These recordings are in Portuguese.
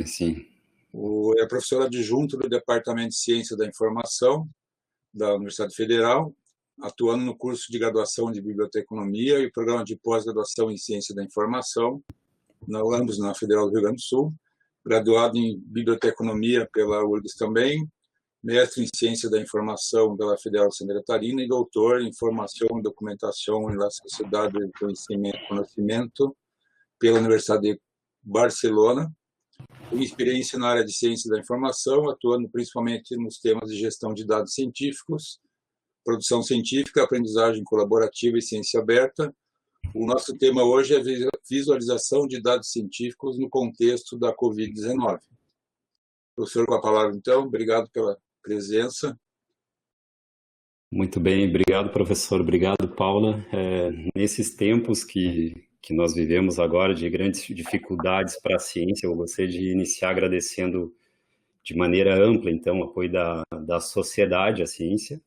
sim. É professor adjunto do Departamento de Ciência da Informação da Universidade Federal, atuando no curso de graduação de Biblioteconomia e programa de pós-graduação em Ciência da Informação, ambos na Federal do Rio Grande do Sul, graduado em Biblioteconomia pela URGS também, mestre em Ciência da Informação pela Federal de Santa Catarina e doutor em Formação e Documentação na Sociedade de Conhecimento pela Universidade de Barcelona. Tem experiência na área de Ciência da Informação, atuando principalmente nos temas de gestão de dados científicos, produção científica, aprendizagem colaborativa e ciência aberta. O nosso tema hoje é visualização de dados científicos no contexto da Covid-19. Professor, com a palavra, então. Obrigado pela presença. Muito bem, obrigado, professor. Obrigado, Paula. Nesses tempos que nós vivemos agora, de grandes dificuldades para a ciência, eu gostaria de iniciar agradecendo de maneira ampla, então, o apoio da sociedade à ciência.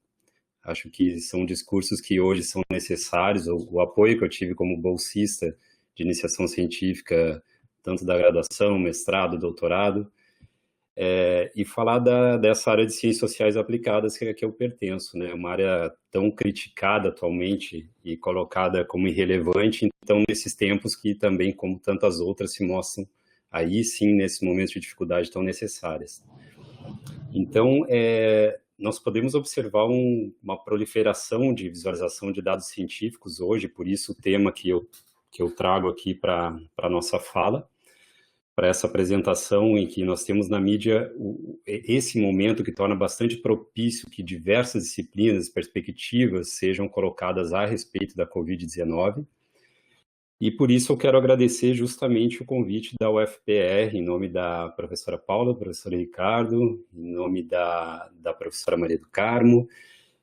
Acho que são discursos que hoje são necessários, o apoio que eu tive como bolsista de iniciação científica, tanto da graduação, mestrado, doutorado, e falar dessa área de ciências sociais aplicadas que eu pertenço, né? Uma área tão criticada atualmente e colocada como irrelevante, então nesses tempos que também, como tantas outras, se mostram aí sim, nesses momentos de dificuldade tão necessárias. Então, nós podemos observar uma proliferação de visualização de dados científicos hoje, por isso o tema que eu trago aqui para a nossa fala, para essa apresentação em que nós temos na mídia esse momento que torna bastante propício que diversas disciplinas, perspectivas sejam colocadas a respeito da Covid-19. E por isso eu quero agradecer justamente o convite da UFPR, em nome da professora Paula, do professor Ricardo, em nome da professora Maria do Carmo,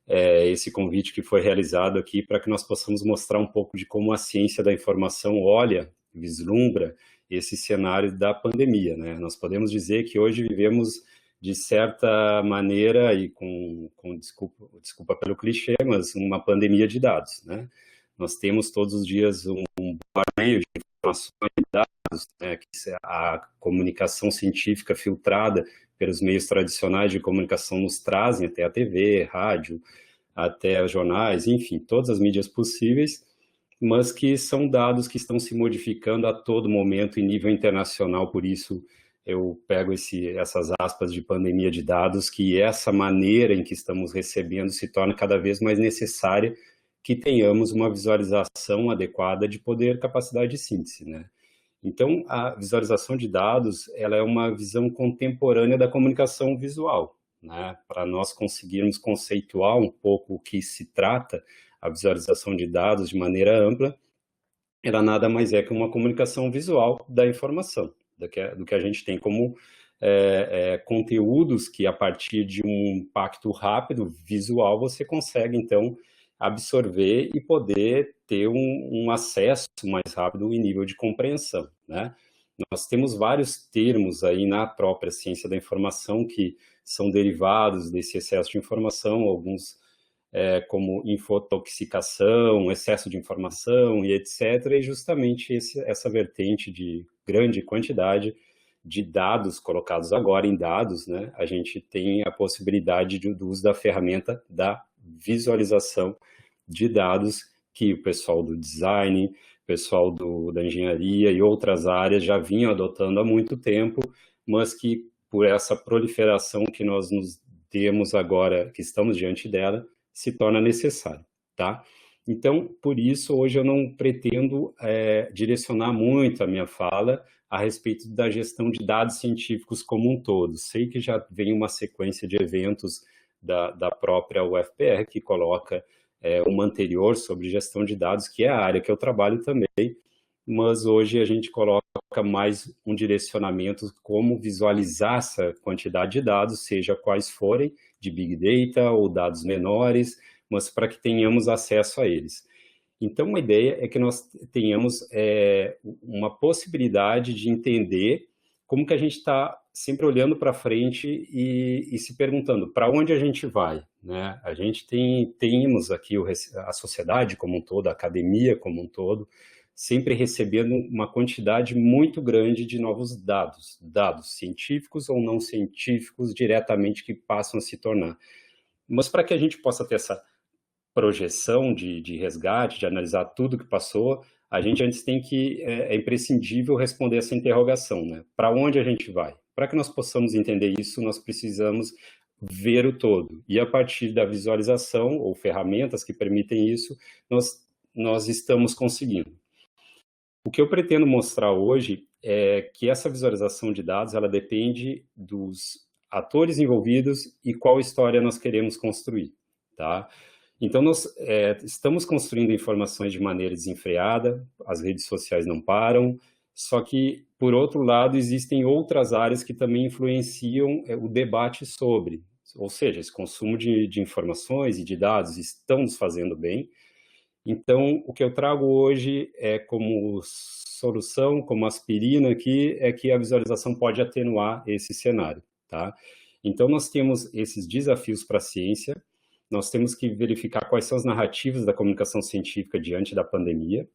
esse convite que foi realizado aqui para que nós possamos mostrar um pouco de como a ciência da informação olha, vislumbra esse cenário da pandemia, né? Nós podemos dizer que hoje vivemos, de certa maneira, e com desculpa pelo clichê, mas uma pandemia de dados, né? Nós temos todos os dias um bombardeio de informações e dados, né, que a comunicação científica filtrada pelos meios tradicionais de comunicação nos trazem até a TV, rádio, até os jornais, enfim, todas as mídias possíveis, mas que são dados que estão se modificando a todo momento em nível internacional, por isso eu pego essas aspas de pandemia de dados, que essa maneira em que estamos recebendo se torna cada vez mais necessária que tenhamos uma visualização adequada de poder, capacidade de síntese, né? Então, a visualização de dados, ela é uma visão contemporânea da comunicação visual, né? Para nós conseguirmos conceituar um pouco o que se trata, a visualização de dados de maneira ampla, ela nada mais é que uma comunicação visual da informação, do que a gente tem como conteúdos que, a partir de um impacto rápido, visual, você consegue, então, absorver e poder ter um acesso mais rápido em nível de compreensão, né? Nós temos vários termos aí na própria ciência da informação que são derivados desse excesso de informação, alguns como infotoxicação, excesso de informação e etc. E justamente essa vertente de grande quantidade de dados colocados agora em dados, né? A gente tem a possibilidade do uso da ferramenta da visualização de dados que o pessoal do design, pessoal da engenharia e outras áreas já vinham adotando há muito tempo, mas que por essa proliferação que nós nos temos agora, que estamos diante dela, se torna necessário, tá? Então, por isso, hoje eu não pretendo direcionar muito a minha fala a respeito da gestão de dados científicos como um todo. Sei que já vem uma sequência de eventos da própria UFPR que coloca uma anterior sobre gestão de dados, que é a área que eu trabalho também, mas hoje a gente coloca mais um direcionamento como visualizar essa quantidade de dados, seja quais forem, de Big Data ou dados menores, mas para que tenhamos acesso a eles. Então, uma ideia é que nós tenhamos uma possibilidade de entender como que a gente está sempre olhando para frente e se perguntando para onde a gente vai, né? A gente temos aqui a sociedade como um todo, a academia como um todo, sempre recebendo uma quantidade muito grande de novos dados científicos ou não científicos diretamente que passam a se tornar. Mas para que a gente possa ter essa projeção de resgate, de analisar tudo que passou, a gente antes tem que, é imprescindível responder essa interrogação, né? Para onde a gente vai? Para que nós possamos entender isso, nós precisamos ver o todo. E a partir da visualização, ou ferramentas que permitem isso, nós estamos conseguindo. O que eu pretendo mostrar hoje é que essa visualização de dados, ela depende dos atores envolvidos e qual história nós queremos construir, tá? Então, nós estamos construindo informações de maneira desenfreada, as redes sociais não param, só que, por outro lado, existem outras áreas que também influenciam o debate sobre, ou seja, esse consumo de informações e de dados estão nos fazendo bem. Então, o que eu trago hoje é como solução, como aspirina aqui, é que a visualização pode atenuar esse cenário, tá? Então, nós temos esses desafios para a ciência, nós temos que verificar quais são as narrativas da comunicação científica diante da pandemia.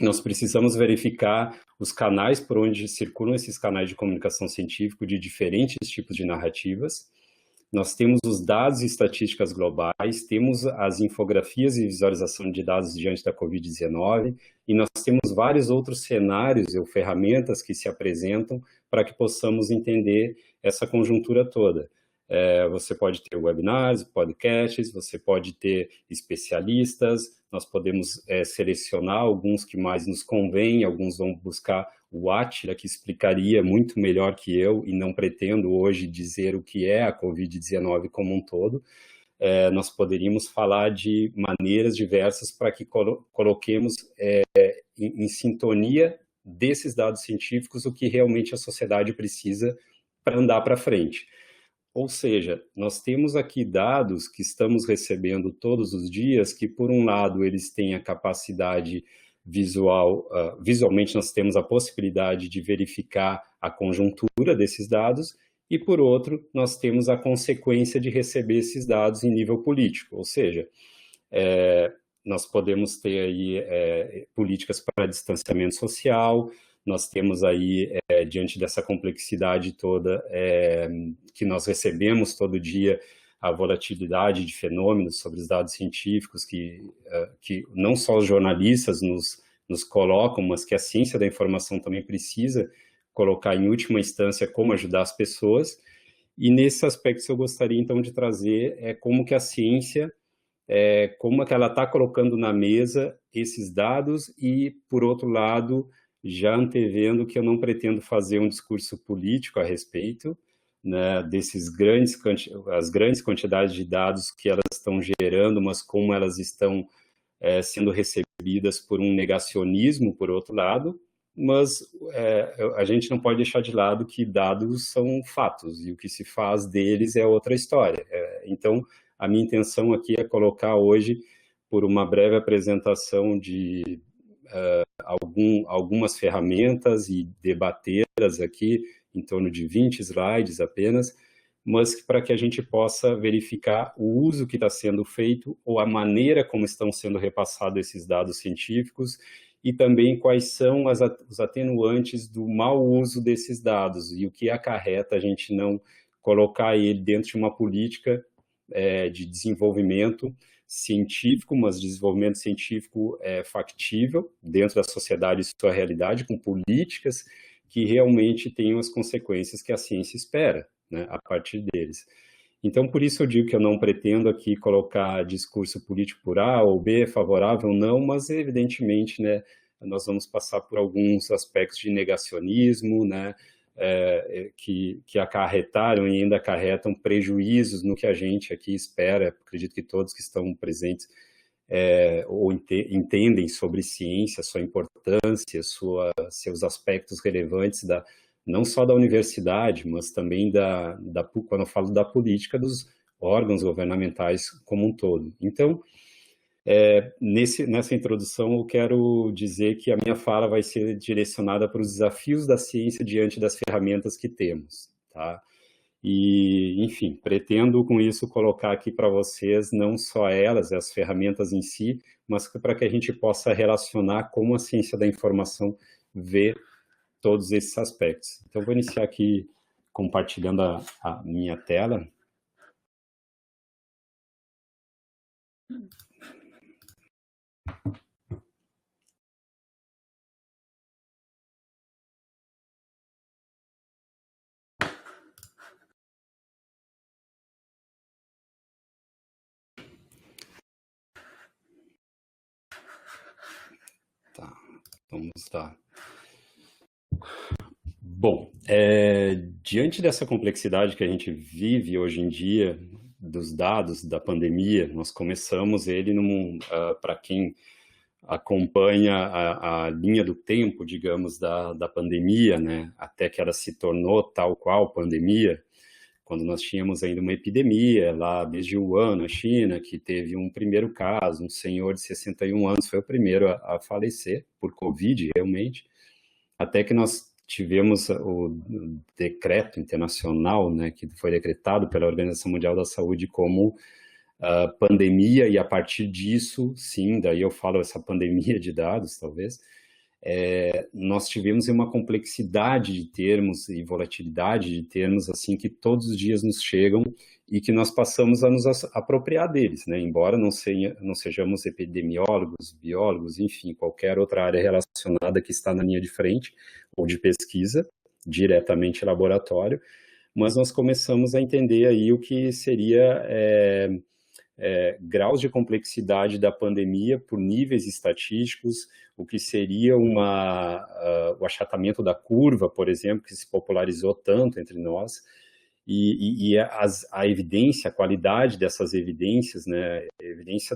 Nós precisamos verificar os canais por onde circulam esses canais de comunicação científica de diferentes tipos de narrativas. Nós temos os dados e estatísticas globais, temos as infografias e visualização de dados diante da Covid-19, e nós temos vários outros cenários ou ferramentas que se apresentam para que possamos entender essa conjuntura toda. Você pode ter webinars, podcasts, você pode ter especialistas, nós podemos selecionar alguns que mais nos convêm, alguns vão buscar o Átila, que explicaria muito melhor que eu, e não pretendo hoje dizer o que é a Covid-19 como um todo. Nós poderíamos falar de maneiras diversas para que coloquemos em sintonia desses dados científicos o que realmente a sociedade precisa para andar para frente. Ou seja, nós temos aqui dados que estamos recebendo todos os dias, que por um lado eles têm a capacidade visual, visualmente nós temos a possibilidade de verificar a conjuntura desses dados, e por outro nós temos a consequência de receber esses dados em nível político, ou seja, nós podemos ter aí políticas para distanciamento social, nós temos aí, diante dessa complexidade toda, que nós recebemos todo dia, a volatilidade de fenômenos sobre os dados científicos que não só os jornalistas nos colocam, mas que a ciência da informação também precisa colocar em última instância como ajudar as pessoas. E nesse aspecto eu gostaria então de trazer como que a ciência, como é que ela está colocando na mesa esses dados e, por outro lado, já antevendo que eu não pretendo fazer um discurso político a respeito, né, as grandes quantidades de dados que elas estão gerando, mas como elas estão sendo recebidas por um negacionismo, por outro lado, mas a gente não pode deixar de lado que dados são fatos, e o que se faz deles é outra história. Então, a minha intenção aqui é colocar hoje, por uma breve apresentação de algumas ferramentas e debatê-las aqui, em torno de 20 slides apenas, mas para que a gente possa verificar o uso que está sendo feito ou a maneira como estão sendo repassados esses dados científicos e também quais são os atenuantes do mau uso desses dados e o que acarreta a gente não colocar ele dentro de uma política de desenvolvimento científico, mas desenvolvimento científico factível dentro da sociedade e sua realidade, com políticas que realmente tenham as consequências que a ciência espera, né, a partir deles. Então, por isso eu digo que eu não pretendo aqui colocar discurso político por A ou B, favorável ou não, mas evidentemente, né, nós vamos passar por alguns aspectos de negacionismo, né, que acarretaram e ainda acarretam prejuízos no que a gente aqui espera. Acredito que todos que estão presentes ou entendem sobre ciência, sua importância, seus aspectos relevantes, não só da universidade, mas também quando eu falo da política, dos órgãos governamentais como um todo. Então, nessa introdução, eu quero dizer que a minha fala vai ser direcionada para os desafios da ciência diante das ferramentas que temos, tá? E, enfim, pretendo com isso colocar aqui para vocês não só elas, as ferramentas em si, mas para que a gente possa relacionar como a ciência da informação vê todos esses aspectos. Então, vou iniciar aqui compartilhando a minha tela. Tá, vamos lá. Bom, diante dessa complexidade que a gente vive hoje em dia, dos dados da pandemia, nós começamos ele para quem acompanha a linha do tempo, digamos, da pandemia, né, até que ela se tornou tal qual pandemia, quando nós tínhamos ainda uma epidemia lá desde Wuhan, na China, que teve um primeiro caso, um senhor de 61 anos foi o primeiro a falecer por Covid, realmente, até que nós tivemos o decreto internacional, né, que foi decretado pela Organização Mundial da Saúde como pandemia, e a partir disso, sim, daí eu falo essa pandemia de dados, talvez, nós tivemos uma complexidade de termos e volatilidade de termos, assim, que todos os dias nos chegam e que nós passamos a nos apropriar deles, né? Embora não sejamos epidemiólogos, biólogos, enfim, qualquer outra área relacionada que está na linha de frente, ou de pesquisa, diretamente laboratório, mas nós começamos a entender aí o que seria graus de complexidade da pandemia por níveis estatísticos, o que seria o achatamento da curva, por exemplo, que se popularizou tanto entre nós, e a evidência, a qualidade dessas evidências, né, evidência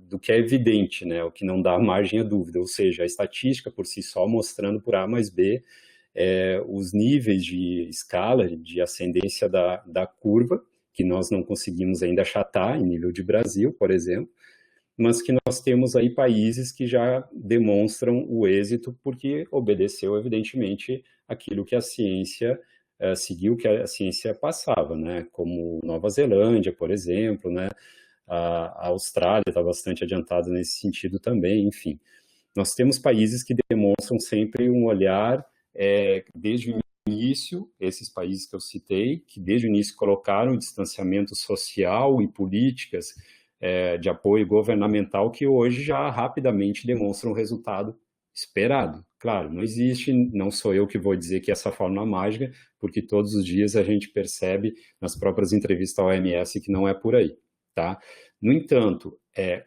do que é evidente, né, o que não dá margem a dúvida, ou seja, a estatística por si só mostrando por A mais B os níveis de escala, de ascendência da curva, que nós não conseguimos ainda achatar em nível de Brasil, por exemplo, mas que nós temos aí países que já demonstram o êxito porque obedeceu, evidentemente, aquilo que a ciência seguiu, que a ciência passava, né? Como Nova Zelândia, por exemplo, né? A Austrália está bastante adiantada nesse sentido também, enfim. Nós temos países que demonstram sempre um olhar desde o início, esses países que eu citei, que desde o início colocaram o distanciamento social e políticas de apoio governamental que hoje já rapidamente demonstram o resultado esperado. Claro, não existe, não sou eu que vou dizer que essa fórmula mágica, porque todos os dias a gente percebe nas próprias entrevistas à OMS que não é por aí, tá? No entanto,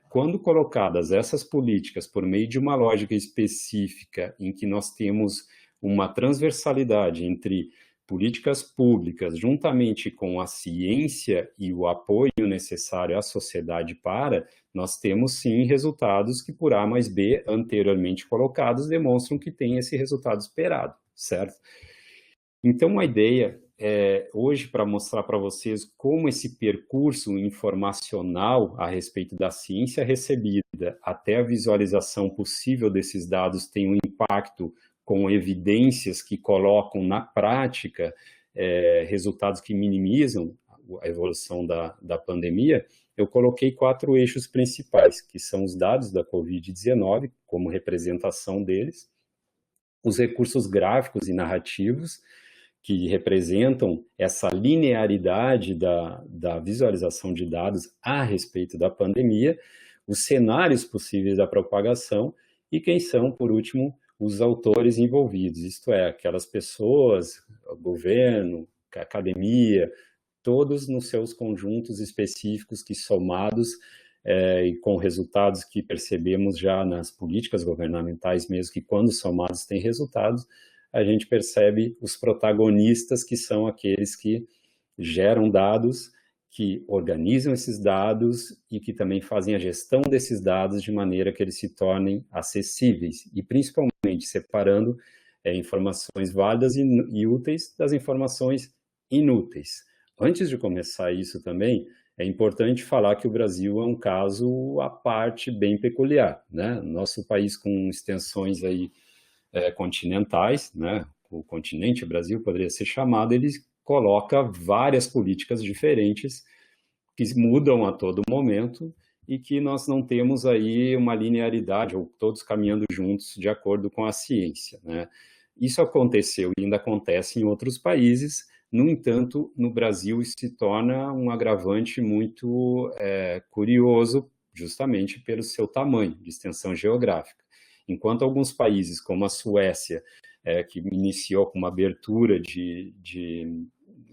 quando colocadas essas políticas por meio de uma lógica específica em que nós temos uma transversalidade entre políticas públicas, juntamente com a ciência e o apoio necessário à sociedade nós temos sim resultados que por A mais B, anteriormente colocados, demonstram que tem esse resultado esperado, certo? Então, a ideia hoje para mostrar para vocês como esse percurso informacional a respeito da ciência recebida até a visualização possível desses dados tem um impacto com evidências que colocam na prática resultados que minimizam a evolução da pandemia, eu coloquei 4 eixos principais, que são os dados da Covid-19, como representação deles, os recursos gráficos e narrativos, que representam essa linearidade da visualização de dados a respeito da pandemia, os cenários possíveis da propagação e quem são, por último, os autores envolvidos, isto é, aquelas pessoas, o governo, a academia, todos nos seus conjuntos específicos que somados e com resultados que percebemos já nas políticas governamentais mesmo, que quando somados têm resultados, a gente percebe os protagonistas que são aqueles que geram dados, que organizam esses dados e que também fazem a gestão desses dados de maneira que eles se tornem acessíveis e principalmente separando informações válidas e úteis das informações inúteis. Antes de começar isso também, é importante falar que o Brasil é um caso à parte bem peculiar, né? Nosso país com extensões aí continentais, né? O continente Brasil poderia ser chamado, ele coloca várias políticas diferentes que mudam a todo momento e que nós não temos aí uma linearidade, ou todos caminhando juntos de acordo com a ciência, né? Isso aconteceu e ainda acontece em outros países. No entanto, no Brasil isso se torna um agravante muito curioso, justamente pelo seu tamanho de extensão geográfica. Enquanto alguns países, como a Suécia, que iniciou com uma abertura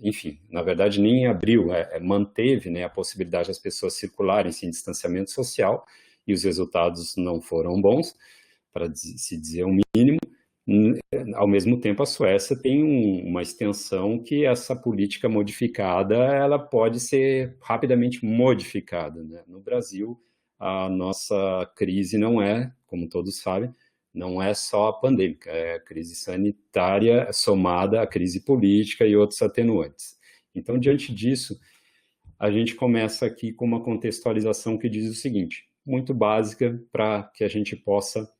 enfim, na verdade nem abriu, manteve, né, a possibilidade das pessoas circularem sem distanciamento social, e os resultados não foram bons, para se dizer o mínimo. Ao mesmo tempo, a Suécia tem uma extensão que essa política modificada, ela pode ser rapidamente modificada, né? No Brasil, a nossa crise não é, como todos sabem, não é só a pandêmica, é a crise sanitária somada à crise política e outros atenuantes. Então, diante disso, a gente começa aqui com uma contextualização que diz o seguinte, muito básica, para que a gente possa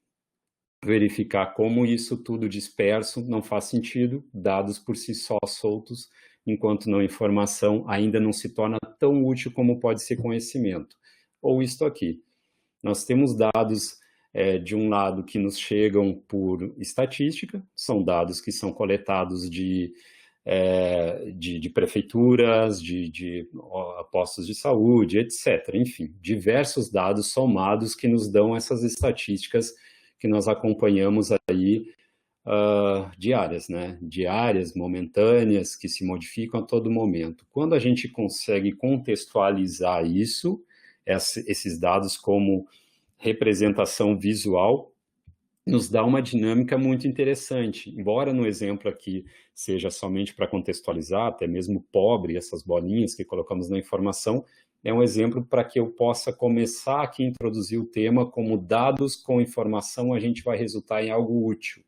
verificar como isso tudo disperso não faz sentido, dados por si só soltos, enquanto não informação ainda não se torna tão útil como pode ser conhecimento. Ou isto aqui, nós temos dados de um lado que nos chegam por estatística, são dados que são coletados de prefeituras, de postos de saúde, etc. Enfim, diversos dados somados que nos dão essas estatísticas que nós acompanhamos aí diárias, né? Diárias, momentâneas, que se modificam a todo momento. Quando a gente consegue contextualizar isso, esses dados como representação visual, nos dá uma dinâmica muito interessante. Embora no exemplo aqui seja somente para contextualizar, até mesmo pobre, essas bolinhas que colocamos na informação, é um exemplo para que eu possa começar aqui a introduzir o tema como dados com informação a gente vai resultar em algo útil.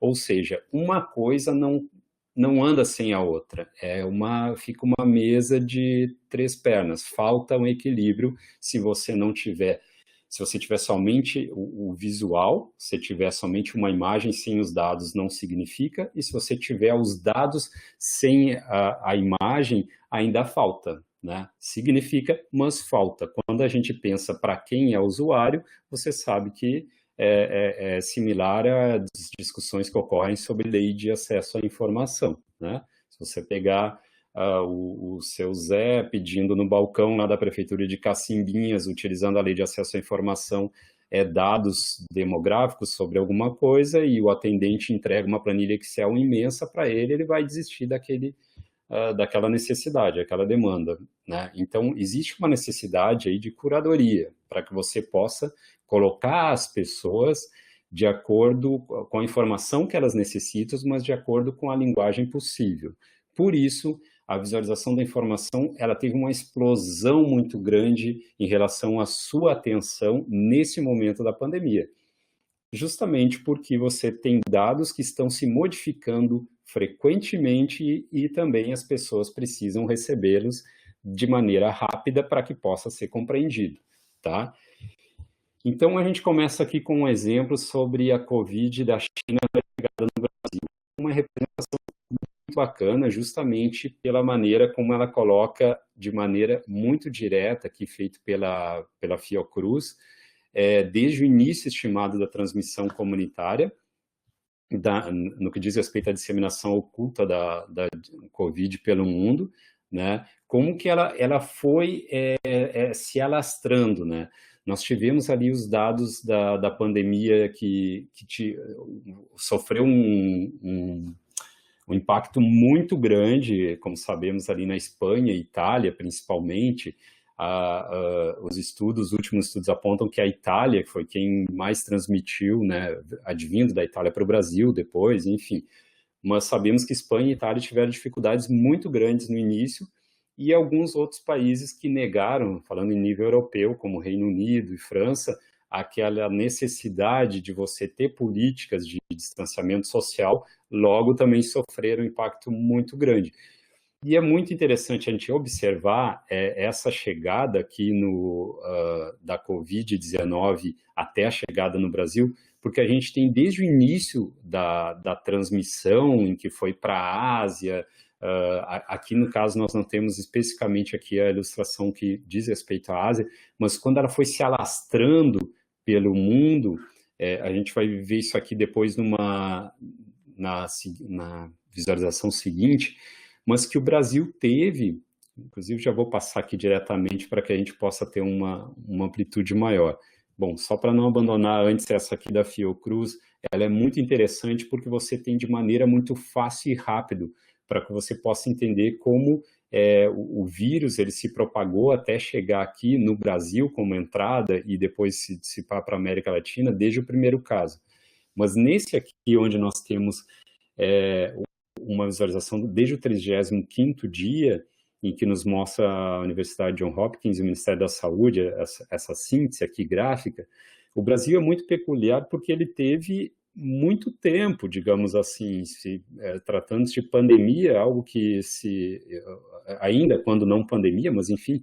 Ou seja, uma coisa não anda sem a outra. Fica uma mesa de 3 pernas. Falta um equilíbrio se você não tiver... Se você tiver somente o visual, se tiver somente uma imagem sem os dados, não significa. E se você tiver os dados sem a imagem, ainda falta, né? Significa, mas falta. Quando a gente pensa para quem é usuário, você sabe que é similar às discussões que ocorrem sobre lei de acesso à informação, né? Se você pegar o seu Zé pedindo no balcão lá da Prefeitura de Cacimbinhas, utilizando a lei de acesso à informação, dados demográficos sobre alguma coisa, e o atendente entrega uma planilha Excel imensa para ele, ele vai desistir daquela necessidade, aquela demanda, né? Então, existe uma necessidade aí de curadoria, para que você possa colocar as pessoas de acordo com a informação que elas necessitam, mas de acordo com a linguagem possível. Por isso, a visualização da informação, ela teve uma explosão muito grande em relação à sua atenção nesse momento da pandemia. Justamente porque você tem dados que estão se modificando frequentemente e também as pessoas precisam recebê-los de maneira rápida para que possa ser compreendido, tá? Então, a gente começa aqui com um exemplo sobre a Covid da China chegada no Brasil. Uma representação muito bacana, justamente pela maneira como ela coloca de maneira muito direta, aqui feito pela Fiocruz, desde o início estimado da transmissão comunitária, no que diz respeito à disseminação oculta da Covid pelo mundo, né? Como que ela foi se alastrando, né? Nós tivemos ali os dados da pandemia que sofreu um impacto muito grande, como sabemos, ali na Espanha e Itália, principalmente. Os últimos estudos apontam que a Itália foi quem mais transmitiu, né, advindo da Itália para o Brasil depois, enfim. Mas sabemos que Espanha e Itália tiveram dificuldades muito grandes no início, e alguns outros países que negaram, falando em nível europeu, como Reino Unido e França, aquela necessidade de você ter políticas de distanciamento social, logo também sofreram um impacto muito grande. E é muito interessante a gente observar essa chegada aqui da Covid-19 até a chegada no Brasil, porque a gente tem desde o início da transmissão, em que foi para a Ásia, Aqui, no caso, nós não temos especificamente aqui a ilustração que diz respeito à Ásia, mas quando ela foi se alastrando pelo mundo, a gente vai ver isso aqui depois na visualização seguinte, mas que o Brasil teve, inclusive já vou passar aqui diretamente para que a gente possa ter uma amplitude maior. Bom, só para não abandonar antes essa aqui da Fiocruz, ela é muito interessante porque você tem de maneira muito fácil e rápido para que você possa entender como o vírus ele se propagou até chegar aqui no Brasil como entrada e depois se dissipar para a América Latina desde o primeiro caso. Mas nesse aqui, onde nós temos uma visualização desde o 35º dia, em que nos mostra a Universidade Johns Hopkins e o Ministério da Saúde, essa síntese aqui gráfica, o Brasil é muito peculiar porque ele teve muito tempo, digamos assim, tratando-se de pandemia, algo que ainda quando não pandemia, mas enfim,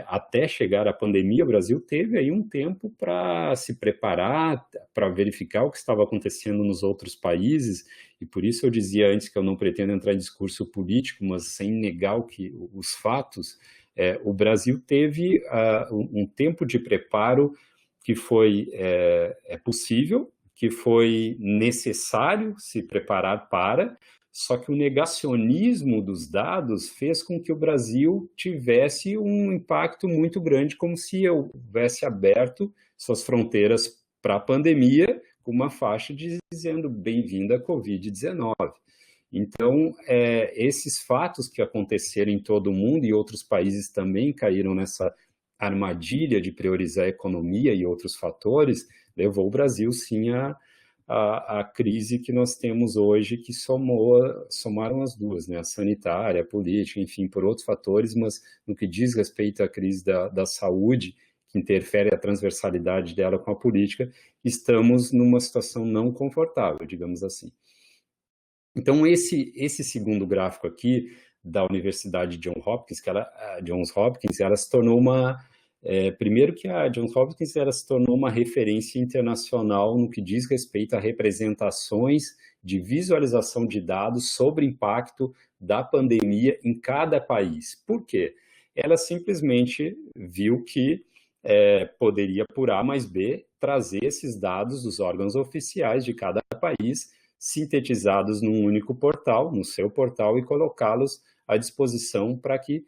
até chegar à pandemia, o Brasil teve aí um tempo para se preparar, para verificar o que estava acontecendo nos outros países, e por isso eu dizia antes que eu não pretendo entrar em discurso político, mas sem negar os fatos, o Brasil teve um tempo de preparo que foi possível, que foi necessário se preparar para, só que o negacionismo dos dados fez com que o Brasil tivesse um impacto muito grande, como se houvesse aberto suas fronteiras para a pandemia, com uma faixa dizendo bem-vinda à Covid-19. Então, esses fatos que aconteceram em todo o mundo e outros países também caíram nessa armadilha de priorizar a economia e outros fatores, levou o Brasil, sim, a crise que nós temos hoje, que somaram as duas, né? A sanitária, a política, enfim, por outros fatores, mas no que diz respeito à crise da saúde, que interfere a transversalidade dela com a política, estamos numa situação não confortável, digamos assim. Então, esse segundo gráfico aqui, da Universidade Johns Hopkins, ela se tornou primeiro que a Johns Hopkins ela se tornou uma referência internacional no que diz respeito a representações de visualização de dados sobre o impacto da pandemia em cada país. Por quê? Ela simplesmente viu que poderia, por A mais B, trazer esses dados dos órgãos oficiais de cada país, sintetizados num único portal, no seu portal, e colocá-los à disposição para que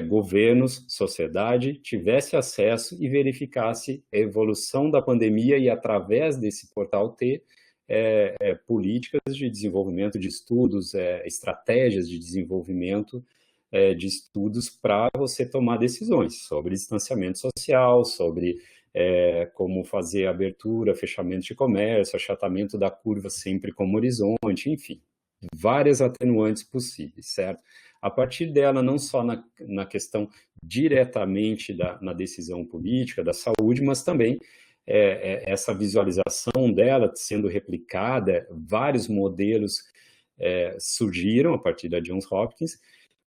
governos, sociedade, tivesse acesso e verificasse a evolução da pandemia e, através desse portal, ter políticas de desenvolvimento de estudos, estratégias de desenvolvimento de estudos para você tomar decisões sobre distanciamento social, sobre como fazer abertura, fechamento de comércio, achatamento da curva sempre como horizonte, enfim, várias atenuantes possíveis, certo? A partir dela, não só na questão diretamente na decisão política, da saúde, mas também essa visualização dela sendo replicada, vários modelos surgiram a partir da Johns Hopkins,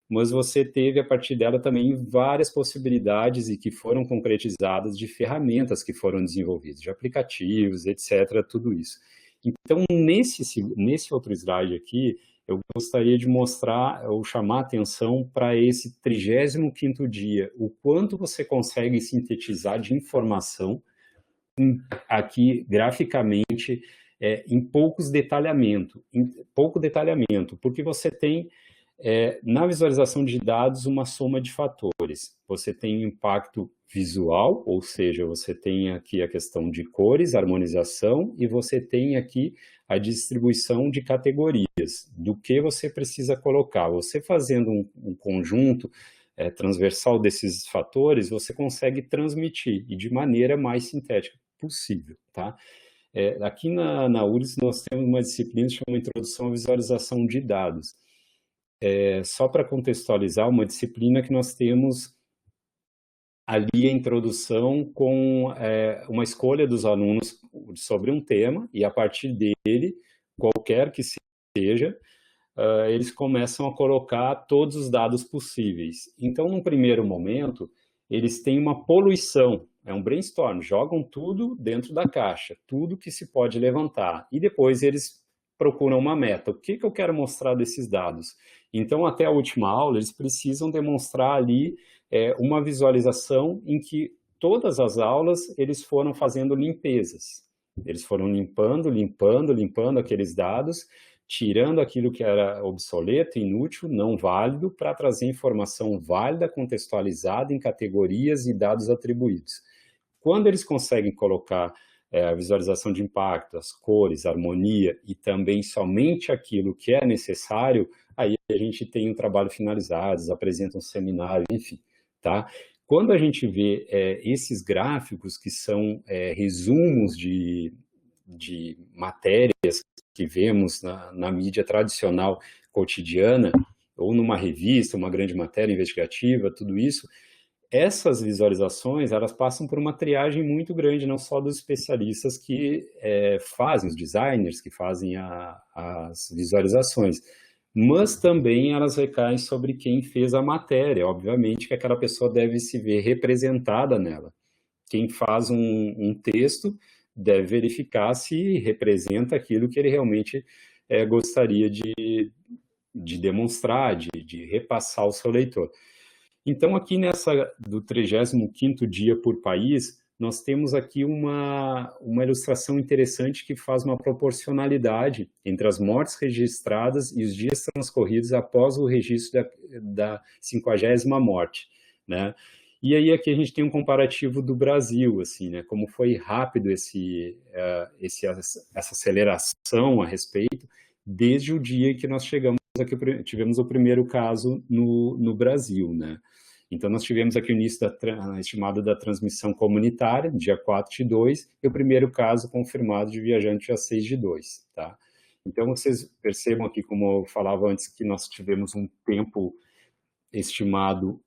mas você teve a partir dela também várias possibilidades e que foram concretizadas de ferramentas que foram desenvolvidas, de aplicativos, etc., tudo isso. Então, nesse outro slide aqui, eu gostaria de mostrar ou chamar a atenção para esse 35º dia, o quanto você consegue sintetizar de informação aqui graficamente em pouco detalhamento, porque você tem na visualização de dados uma soma de fatores. Você tem impacto visual, ou seja, você tem aqui a questão de cores, harmonização, e você tem aqui a distribuição de categorias, do que você precisa colocar. Você fazendo um conjunto transversal desses fatores, você consegue transmitir, e de maneira mais sintética possível, tá? Aqui na URGS nós temos uma disciplina que chama Introdução à Visualização de Dados. Só para contextualizar, uma disciplina que nós temos ali a introdução com uma escolha dos alunos sobre um tema, e a partir dele, qualquer que seja, eles começam a colocar todos os dados possíveis. Então, num primeiro momento, eles têm uma poluição, é um brainstorm, jogam tudo dentro da caixa, tudo que se pode levantar, e depois eles procuram uma meta. O que eu quero mostrar desses dados? Então, até a última aula, eles precisam demonstrar ali uma visualização em que todas as aulas eles foram fazendo limpezas. Eles foram limpando aqueles dados, tirando aquilo que era obsoleto, inútil, não válido, para trazer informação válida, contextualizada em categorias e dados atribuídos. Quando eles conseguem colocar a visualização de impacto, as cores, a harmonia e também somente aquilo que é necessário, aí a gente tem um trabalho finalizado, eles apresentam um seminário, enfim, tá? Quando a gente vê esses gráficos que são resumos de matérias que vemos na mídia tradicional cotidiana, ou numa revista, uma grande matéria investigativa, tudo isso, essas visualizações, elas passam por uma triagem muito grande, não só dos especialistas que fazem, os designers que fazem as visualizações, mas também elas recaem sobre quem fez a matéria. Obviamente que aquela pessoa deve se ver representada nela. Quem faz um texto deve verificar se representa aquilo que ele realmente gostaria de demonstrar, de repassar ao seu leitor. Então, aqui do 35º dia por país, nós temos aqui uma ilustração interessante que faz uma proporcionalidade entre as mortes registradas e os dias transcorridos após o registro da 50ª morte, né? E aí aqui a gente tem um comparativo do Brasil, assim, né? Como foi rápido essa aceleração a respeito, desde o dia em que nós chegamos aqui, tivemos o primeiro caso no Brasil, né? Então, nós tivemos aqui o início estimado da transmissão comunitária, dia 4/2, e o primeiro caso confirmado de viajante, dia 6/2, tá? Então, vocês percebam aqui, como eu falava antes, que nós tivemos um tempo estimado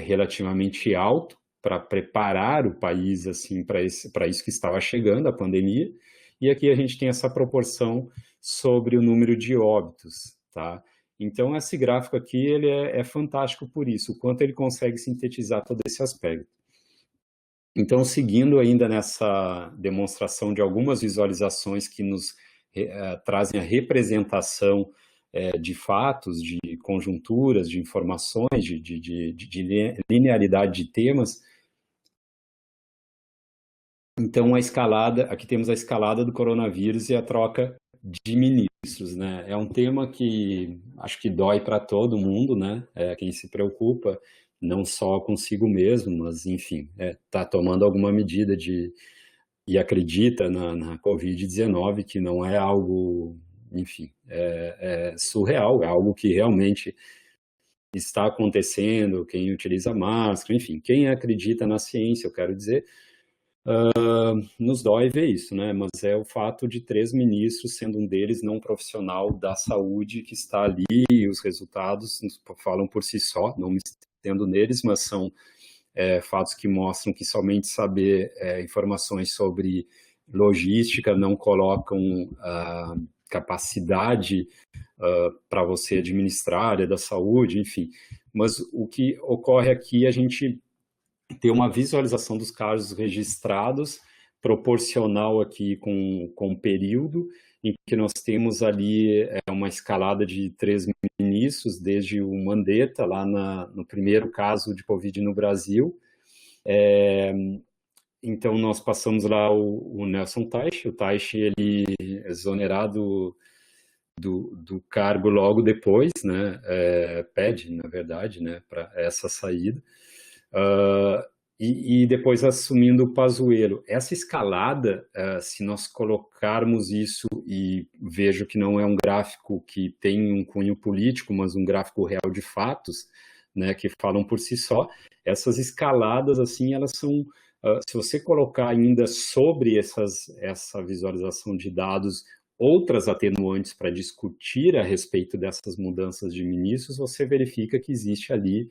relativamente alto para preparar o país assim, para isso que estava chegando, a pandemia, e aqui a gente tem essa proporção sobre o número de óbitos, tá? Então, esse gráfico aqui ele é fantástico por isso, o quanto ele consegue sintetizar todo esse aspecto. Então, seguindo ainda nessa demonstração de algumas visualizações que nos trazem a representação de fatos, de conjunturas, de informações, de linearidade de temas. Então, aqui temos a escalada do coronavírus e a troca de ministros, né? É um tema que acho que dói para todo mundo, né? Quem se preocupa, não só consigo mesmo, mas, enfim, está tomando alguma medida e acredita na Covid-19, que não é algo, enfim, surreal, é algo que realmente está acontecendo, quem utiliza máscara, enfim, quem acredita na ciência, eu quero dizer, nos dói ver isso, né? Mas é o fato de 3 ministros, sendo um deles não profissional da saúde, que está ali, e os resultados falam por si só, não me estendo neles, mas são fatos que mostram que somente saber informações sobre logística não colocam capacidade para você administrar a área da saúde, enfim. Mas o que ocorre aqui, a gente ter uma visualização dos casos registrados, proporcional aqui com o período, em que nós temos ali uma escalada de 3 ministros, desde o Mandetta, lá no primeiro caso de Covid no Brasil. Então, nós passamos lá o Nelson Teich, o Teich, ele é exonerado do cargo logo depois, né, pede, na verdade, né, para essa saída. E depois assumindo o Pazuello. Essa escalada, se nós colocarmos isso, e vejo que não é um gráfico que tem um cunho político, mas um gráfico real de fatos, né, que falam por si só, essas escaladas, assim, elas são, se você colocar ainda sobre essa visualização de dados outras atenuantes para discutir a respeito dessas mudanças de ministros, você verifica que existe ali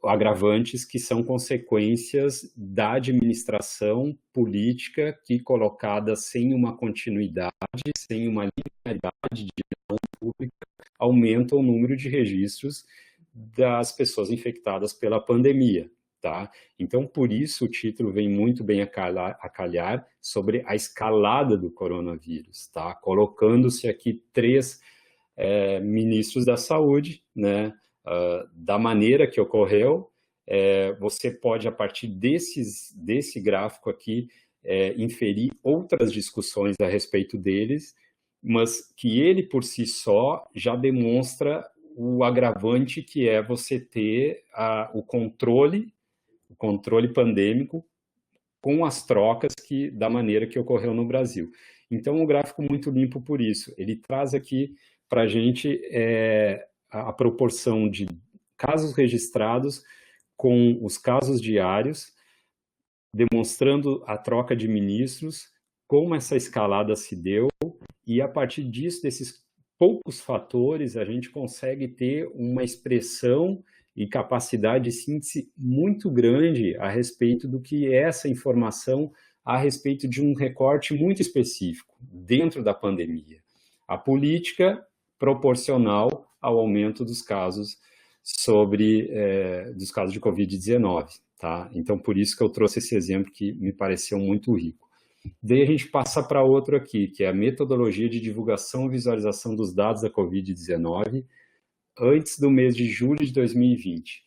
agravantes que são consequências da administração política que, colocada sem uma continuidade, sem uma linearidade de gestão pública, aumenta o número de registros das pessoas infectadas pela pandemia, tá? Então, por isso, o título vem muito bem a calhar sobre a escalada do coronavírus, tá? Colocando-se aqui 3 ministros da saúde, né, da maneira que ocorreu. Você pode, a partir desse gráfico aqui, inferir outras discussões a respeito deles, mas que ele, por si só, já demonstra o agravante que é você ter o controle pandêmico com as trocas da maneira que ocorreu no Brasil. Então, um gráfico muito limpo por isso. Ele traz aqui para a gente a proporção de casos registrados com os casos diários, demonstrando a troca de ministros, como essa escalada se deu, e a partir disso, desses poucos fatores, a gente consegue ter uma expressão e capacidade de síntese muito grande a respeito do que é essa informação a respeito de um recorte muito específico dentro da pandemia. A política proporcional ao aumento dos casos dos casos de Covid-19, tá? Então, por isso que eu trouxe esse exemplo que me pareceu muito rico. Daí a gente passa para outro aqui, que é a metodologia de divulgação e visualização dos dados da Covid-19 antes do mês de julho de 2020.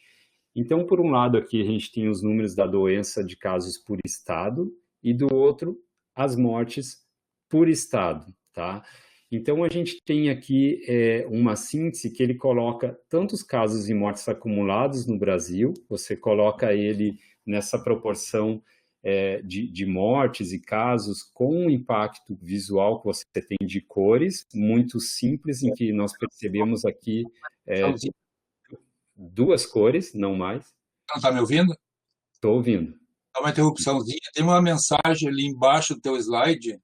Então, por um lado aqui, a gente tem os números da doença de casos por estado e do outro, as mortes por estado, tá? Então, a gente tem aqui uma síntese que ele coloca tantos casos e mortes acumulados no Brasil, você coloca ele nessa proporção de mortes e casos com um impacto visual que você tem de cores, muito simples, em que nós percebemos aqui duas cores, não mais. Não está me ouvindo? Estou ouvindo. Dá uma interrupçãozinha. Tem uma mensagem ali embaixo do teu slide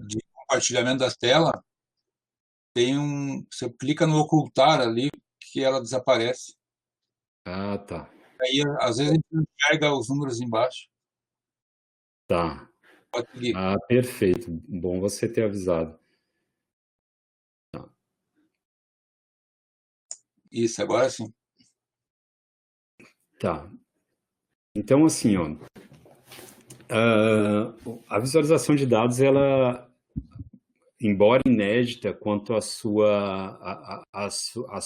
de compartilhamento da tela. Você clica no ocultar ali que ela desaparece. Ah, tá. Aí, às vezes, a gente não enxerga os números embaixo. Tá. Pode seguir. Ah, perfeito. Bom você ter avisado. Tá. Isso, agora sim. Tá. Então, assim, ó, a visualização de dados, ela, embora inédita quanto à sua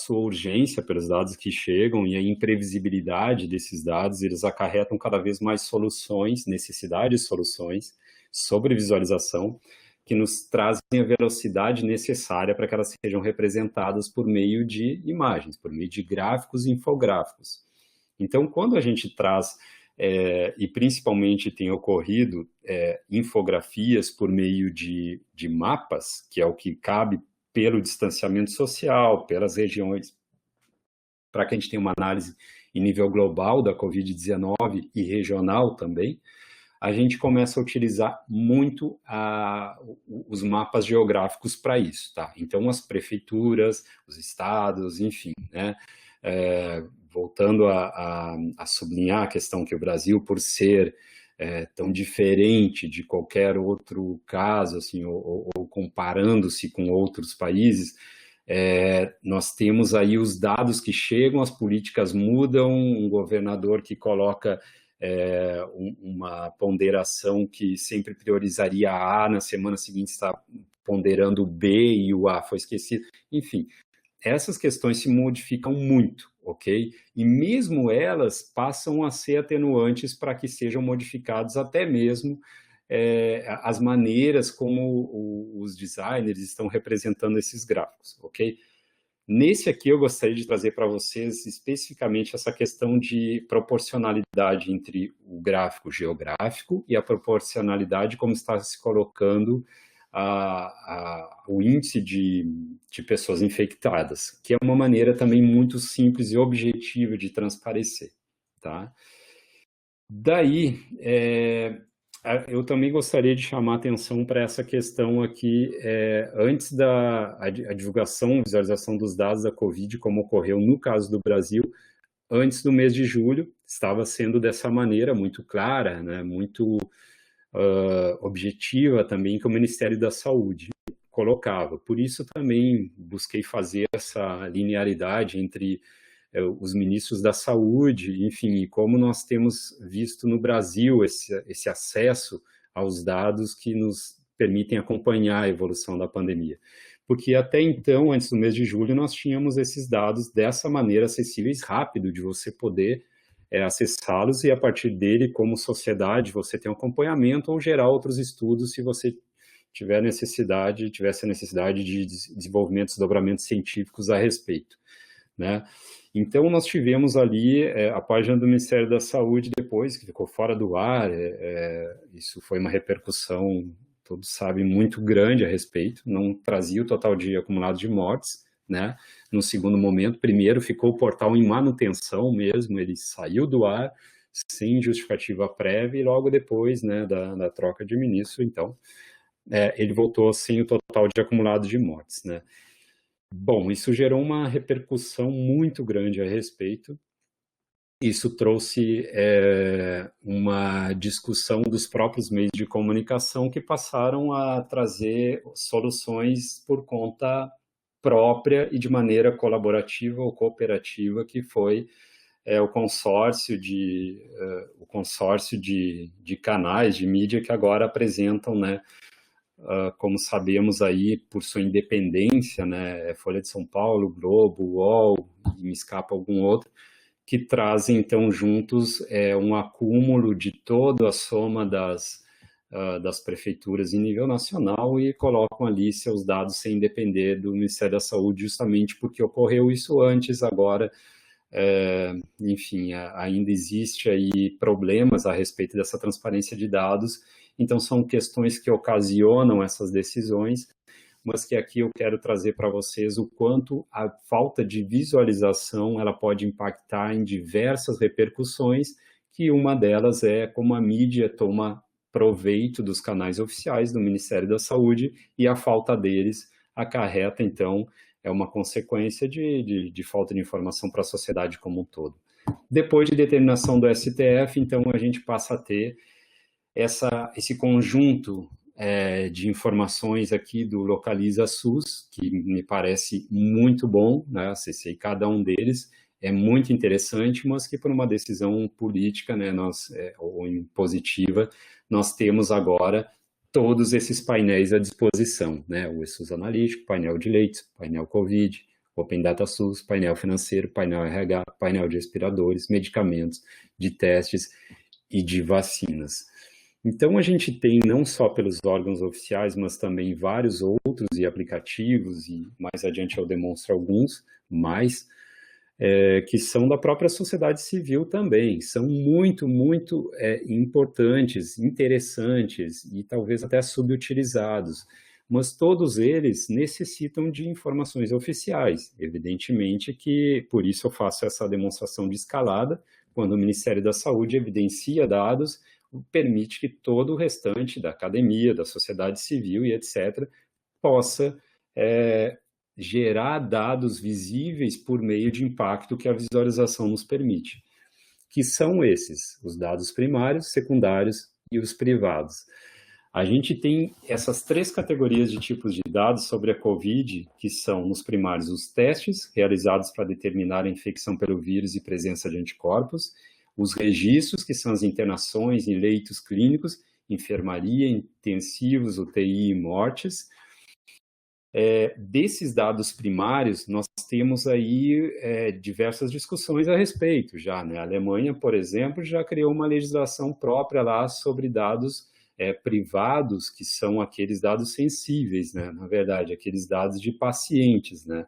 urgência pelos dados que chegam e a imprevisibilidade desses dados, eles acarretam cada vez mais soluções, necessidade de soluções sobre visualização, que nos trazem a velocidade necessária para que elas sejam representadas por meio de imagens, por meio de gráficos e infográficos. Então, quando a gente traz, e principalmente tem ocorrido, infografias por meio de mapas, que é o que cabe pelo distanciamento social, pelas regiões, para que a gente tenha uma análise em nível global da Covid-19 e regional também, a gente começa a utilizar muito os mapas geográficos para isso, tá? Então, as prefeituras, os estados, enfim, né? Voltando a sublinhar a questão que o Brasil, por ser tão diferente de qualquer outro caso, assim, ou comparando-se com outros países, nós temos aí os dados que chegam, as políticas mudam, um governador que coloca uma ponderação que sempre priorizaria a A, na semana seguinte está ponderando o B e o A foi esquecido. Enfim, essas questões se modificam muito, ok? E mesmo elas passam a ser atenuantes para que sejam modificados até mesmo as maneiras como os designers estão representando esses gráficos, ok? Nesse aqui eu gostaria de trazer para vocês especificamente essa questão de proporcionalidade entre o gráfico geográfico e a proporcionalidade como está se colocando o índice de pessoas infectadas, que é uma maneira também muito simples e objetiva de transparecer, tá? Daí, eu também gostaria de chamar a atenção para essa questão aqui, antes da divulgação, visualização dos dados da Covid, como ocorreu no caso do Brasil, antes do mês de julho, estava sendo dessa maneira muito clara, né, muito objetiva também, que o Ministério da Saúde colocava. Por isso também busquei fazer essa linearidade entre os ministros da saúde, enfim, e como nós temos visto no Brasil esse acesso aos dados que nos permitem acompanhar a evolução da pandemia. porque até então, antes do mês de julho, nós tínhamos esses dados dessa maneira acessíveis, rápido, de você poder acessá-los e, a partir dele, como sociedade, você tem um acompanhamento ou gerar outros estudos se você tivesse a necessidade de desenvolvimento, desdobramentos científicos a respeito, né? Então, nós tivemos ali a página do Ministério da Saúde depois, que ficou fora do ar, isso foi uma repercussão, todos sabem, muito grande a respeito, não trazia o total de acumulado de mortes, né? No segundo momento, primeiro ficou o portal em manutenção mesmo, ele saiu do ar sem justificativa prévia e logo depois, né, da troca de ministro, então, ele voltou sem o total de acumulado de mortes, né? Bom, isso gerou uma repercussão muito grande a respeito. Isso trouxe uma discussão dos próprios meios de comunicação que passaram a trazer soluções por conta própria e de maneira colaborativa ou cooperativa, que foi o consórcio de canais de mídia que agora apresentam, né, como sabemos aí, por sua independência, né, Folha de São Paulo, Globo, UOL, e me escapa algum outro, que trazem, então, juntos um acúmulo de toda a soma das prefeituras em nível nacional e colocam ali seus dados sem depender do Ministério da Saúde, justamente porque ocorreu isso antes, agora, enfim, ainda existe aí problemas a respeito dessa transparência de dados, então são questões que ocasionam essas decisões, mas que aqui eu quero trazer para vocês o quanto a falta de visualização ela pode impactar em diversas repercussões, que uma delas é como a mídia toma proveito dos canais oficiais do Ministério da Saúde e a falta deles acarreta, então, uma consequência de falta de informação para a sociedade como um todo. Depois de determinação do STF, então, a gente passa a ter esse conjunto de informações aqui do Localiza SUS, que me parece muito bom, né? Acessei cada um deles, é muito interessante, mas que por uma decisão política, né, ou impositiva, nós temos agora todos esses painéis à disposição, né? O SUS Analítico, painel de leitos, painel Covid, Open Data SUS, painel financeiro, painel RH, painel de respiradores, medicamentos, de testes e de vacinas. Então, a gente tem, não só pelos órgãos oficiais, mas também vários outros e aplicativos, e mais adiante eu demonstro alguns mais, que são da própria sociedade civil também. São muito, muito importantes, interessantes e talvez até subutilizados. Mas todos eles necessitam de informações oficiais. Evidentemente que, por isso eu faço essa demonstração de escalada, quando o Ministério da Saúde evidencia dados, permite que todo o restante da academia, da sociedade civil e etc., possa gerar dados visíveis por meio de impacto que a visualização nos permite, que são esses, os dados primários, secundários e os privados. A gente tem essas três categorias de tipos de dados sobre a COVID, que são, nos primários, os testes realizados para determinar a infecção pelo vírus e presença de anticorpos, os registros, que são as internações em leitos clínicos, enfermaria, intensivos, UTI e mortes. Desses dados primários, nós temos aí diversas discussões a respeito já, né? A Alemanha, por exemplo, já criou uma legislação própria lá sobre dados privados, que são aqueles dados sensíveis, né? Na verdade, aqueles dados de pacientes, né?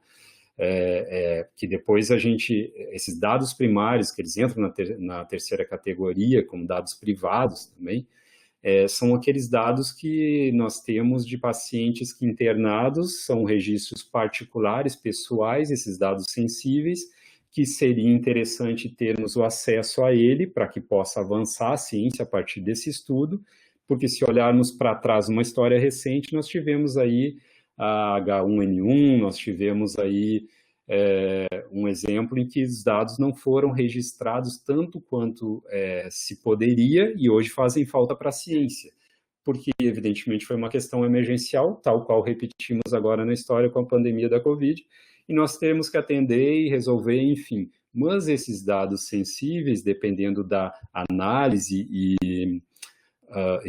Que depois esses dados primários, que eles entram na terceira categoria, como dados privados também, são aqueles dados que nós temos de pacientes que internados, são registros particulares, pessoais, esses dados sensíveis, que seria interessante termos o acesso a ele para que possa avançar a ciência a partir desse estudo, porque se olharmos para trás uma história recente, nós tivemos aí a H1N1, nós tivemos aí um exemplo em que os dados não foram registrados tanto quanto se poderia e hoje fazem falta para a ciência, porque evidentemente foi uma questão emergencial, tal qual repetimos agora na história com a pandemia da Covid, e nós temos que atender e resolver, enfim. Mas esses dados sensíveis, dependendo da análise e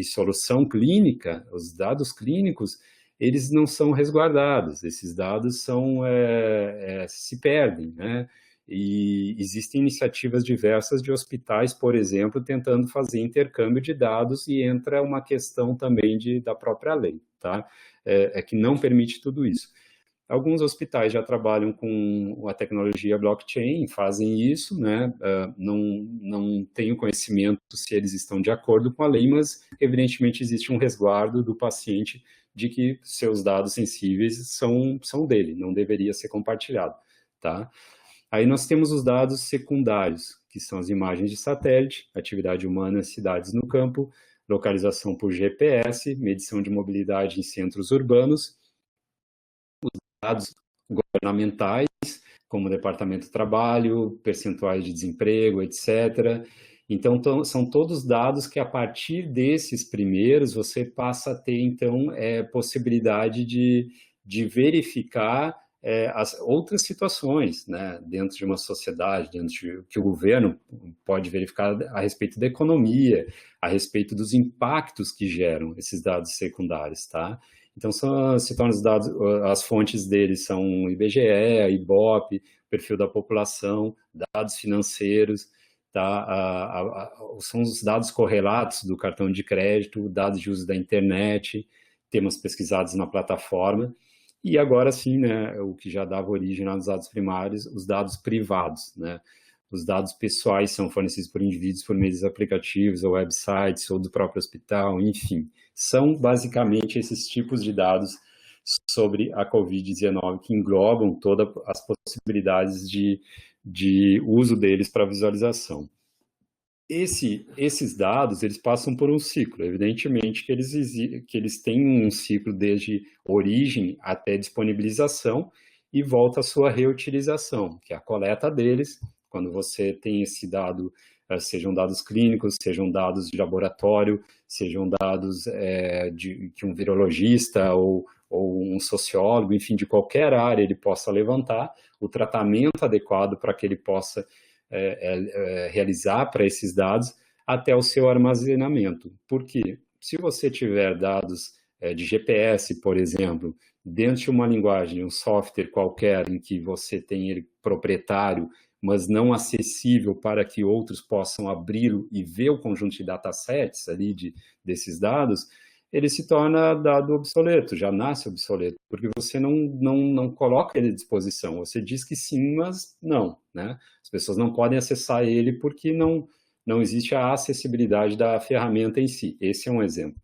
solução clínica, os dados clínicos, eles não são resguardados, esses dados se perdem, né? E existem iniciativas diversas de hospitais, por exemplo, tentando fazer intercâmbio de dados, e entra uma questão também da própria lei, tá? Que não permite tudo isso. Alguns hospitais já trabalham com a tecnologia blockchain, fazem isso, né? Não tenho conhecimento se eles estão de acordo com a lei, mas evidentemente existe um resguardo do paciente de que seus dados sensíveis são dele, não deveria ser compartilhado, tá? Aí nós temos os dados secundários, que são as imagens de satélite, atividade humana, cidades no campo, localização por GPS, medição de mobilidade em centros urbanos, dados governamentais, como o Departamento do Trabalho, percentuais de desemprego, etc. Então, são todos dados que, a partir desses primeiros, você passa a ter, então, possibilidade de verificar as outras situações, né, dentro de uma sociedade, que o governo pode verificar a respeito da economia, a respeito dos impactos que geram esses dados secundários, tá? Então, se tornam os dados, as fontes deles são IBGE, IBOP, perfil da população, dados financeiros, tá? São os dados correlatos do cartão de crédito, dados de uso da internet, temas pesquisados na plataforma, e agora sim, né, o que já dava origem aos dados primários, os dados privados, né? Os dados pessoais são fornecidos por indivíduos por meio dos aplicativos ou websites ou do próprio hospital, enfim. São basicamente esses tipos de dados sobre a Covid-19 que englobam todas as possibilidades de uso deles para visualização. Esses dados, eles passam por um ciclo. Evidentemente que eles têm um ciclo desde origem até disponibilização e volta à sua reutilização, que é a coleta deles, quando você tem esse dado, sejam dados clínicos, sejam dados de laboratório, sejam dados que um virologista ou um sociólogo, enfim, de qualquer área ele possa levantar, o tratamento adequado para que ele possa realizar para esses dados até o seu armazenamento. Porque se você tiver dados de GPS, por exemplo, dentro de uma linguagem, um software qualquer em que você tem ele proprietário, mas não acessível para que outros possam abri-lo e ver o conjunto de datasets ali desses dados, ele se torna dado obsoleto, já nasce obsoleto, porque você não coloca ele à disposição, você diz que sim, mas não, né? As pessoas não podem acessar ele porque não existe a acessibilidade da ferramenta em si. Esse é um exemplo,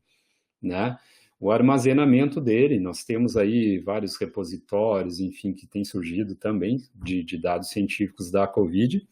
né? O armazenamento dele, nós temos aí vários repositórios, enfim, que têm surgido também de dados científicos da Covid,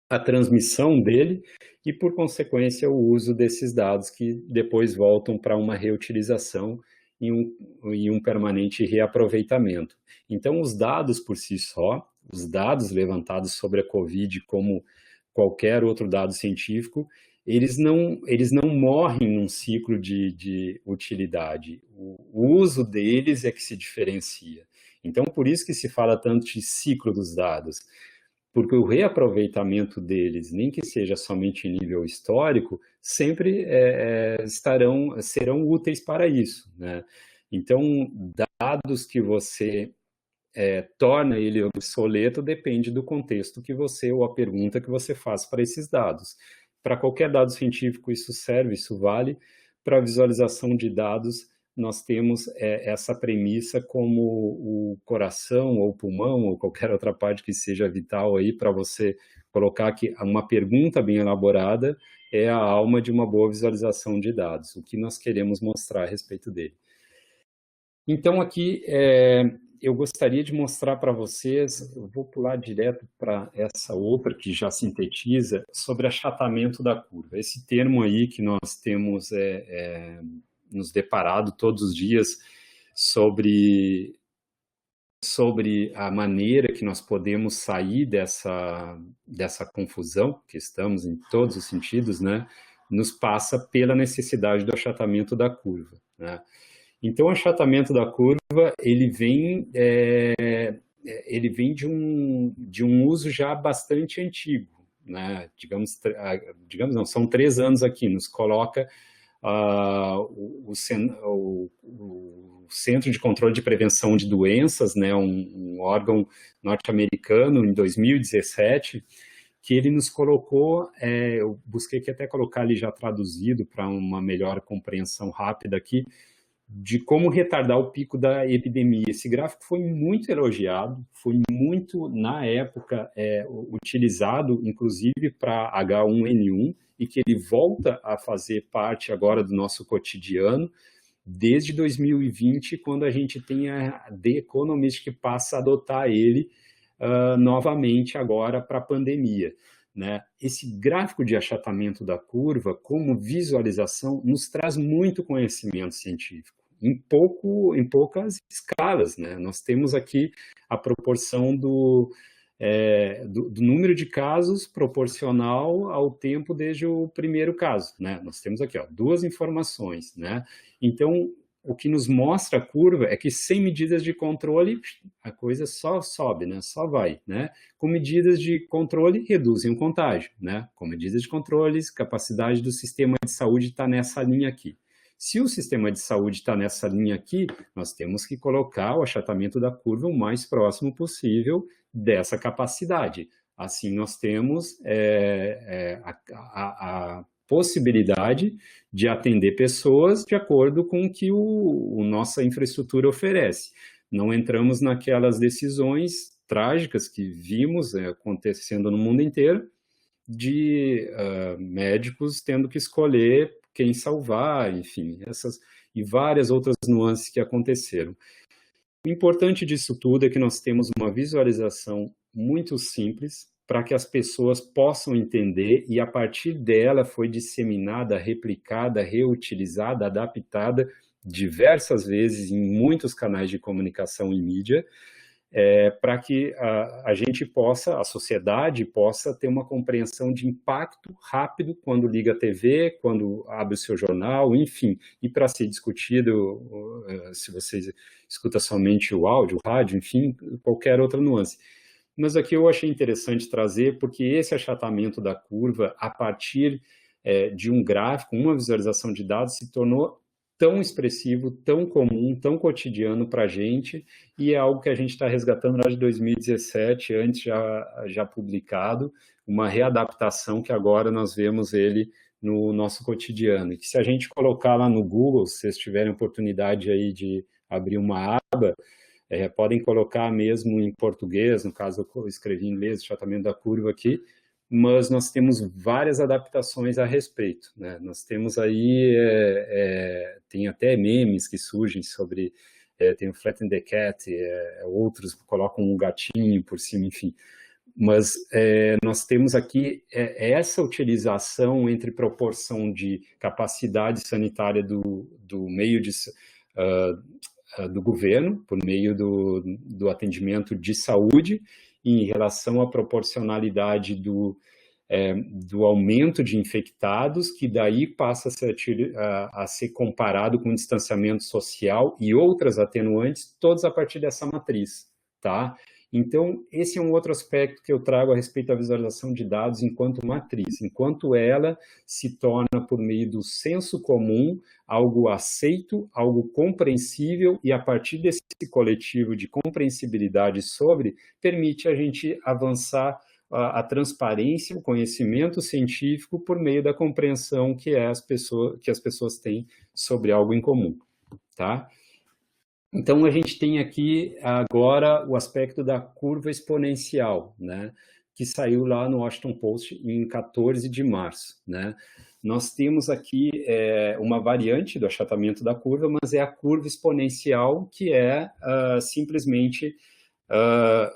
a transmissão dele e, por consequência, o uso desses dados que depois voltam para uma reutilização e um permanente reaproveitamento. Então, os dados por si só, os dados levantados sobre a Covid, como qualquer outro dado científico, eles não morrem num ciclo de utilidade. O uso deles é que se diferencia. Então, por isso que se fala tanto de ciclo dos dados, porque o reaproveitamento deles, nem que seja somente em nível histórico, sempre serão úteis para isso, né? Então, dados que você torna ele obsoleto depende do contexto que você, ou a pergunta que você faz para esses dados. Para qualquer dado científico isso serve, isso vale. Para visualização de dados, nós temos essa premissa como o coração ou o pulmão ou qualquer outra parte que seja vital aí para você colocar que uma pergunta bem elaborada é a alma de uma boa visualização de dados, o que nós queremos mostrar a respeito dele. Então aqui eu gostaria de mostrar para vocês, eu vou pular direto para essa outra que já sintetiza, sobre achatamento da curva. Esse termo aí que nós temos nos deparado todos os dias sobre a maneira que nós podemos sair dessa confusão, que estamos em todos os sentidos, né, nos passa pela necessidade do achatamento da curva, né? Então, o achatamento da curva, ele vem de um uso já bastante antigo, né? Digamos não, são 3 anos aqui, nos coloca o Centro de Controle de Prevenção de Doenças, né, um órgão norte-americano, em 2017, que ele nos colocou, eu busquei aqui até colocar ali já traduzido para uma melhor compreensão rápida aqui, de como retardar o pico da epidemia. Esse gráfico foi muito elogiado, foi muito, na época, utilizado, inclusive, para H1N1, e que ele volta a fazer parte agora do nosso cotidiano, desde 2020, quando a gente tem a The Economist que passa a adotar ele novamente agora para a pandemia. Né? Esse gráfico de achatamento da curva, como visualização, nos traz muito conhecimento científico, em poucas escalas. Né? Nós temos aqui a proporção do número de casos proporcional ao tempo desde o primeiro caso. Né? Nós temos aqui 2 informações. Né? Então, o que nos mostra a curva é que sem medidas de controle, a coisa só sobe, né? Só vai. Né? Com medidas de controle, reduzem o contágio. Né? Com medidas de controle, capacidade do sistema de saúde está nessa linha aqui. Se o sistema de saúde está nessa linha aqui, nós temos que colocar o achatamento da curva o mais próximo possível dessa capacidade. Assim, nós temos a possibilidade de atender pessoas de acordo com o que a nossa infraestrutura oferece. Não entramos naquelas decisões trágicas que vimos acontecendo no mundo inteiro, de médicos tendo que escolher quem salvar, enfim, e várias outras nuances que aconteceram. O importante disso tudo é que nós temos uma visualização muito simples para que as pessoas possam entender, e a partir dela foi disseminada, replicada, reutilizada, adaptada diversas vezes em muitos canais de comunicação e mídia, para que a gente possa, a sociedade possa ter uma compreensão de impacto rápido quando liga a TV, quando abre o seu jornal, enfim, e para ser discutido, se você escuta somente o áudio, o rádio, enfim, qualquer outra nuance. Mas aqui eu achei interessante trazer, porque esse achatamento da curva, a partir de um gráfico, uma visualização de dados, se tornou tão expressivo, tão comum, tão cotidiano para a gente, e é algo que a gente está resgatando lá de 2017, antes já publicado, uma readaptação que agora nós vemos ele no nosso cotidiano. E que se a gente colocar lá no Google, se vocês tiverem oportunidade aí de abrir uma aba, podem colocar mesmo em português, no caso eu escrevi em inglês, o achatamento da curva aqui, mas nós temos várias adaptações a respeito. Né? Nós temos aí, tem até memes que surgem sobre, tem o Flatten the Cat, outros colocam um gatinho por cima, enfim. Mas nós temos aqui essa utilização entre proporção de capacidade sanitária do meio do governo, por meio do atendimento de saúde, em relação à proporcionalidade do aumento de infectados, que daí passa a ser comparado com o distanciamento social e outras atenuantes, todos a partir dessa matriz, tá? Então, esse é um outro aspecto que eu trago a respeito da visualização de dados enquanto matriz, enquanto ela se torna, por meio do senso comum, algo aceito, algo compreensível, e a partir desse coletivo de compreensibilidade permite a gente avançar a transparência, o conhecimento científico por meio da compreensão que as pessoas têm sobre algo em comum, tá? Então, a gente tem aqui agora o aspecto da curva exponencial, né, que saiu lá no Washington Post em 14 de março. Né? Nós temos aqui uma variante do achatamento da curva, mas é a curva exponencial, que é simplesmente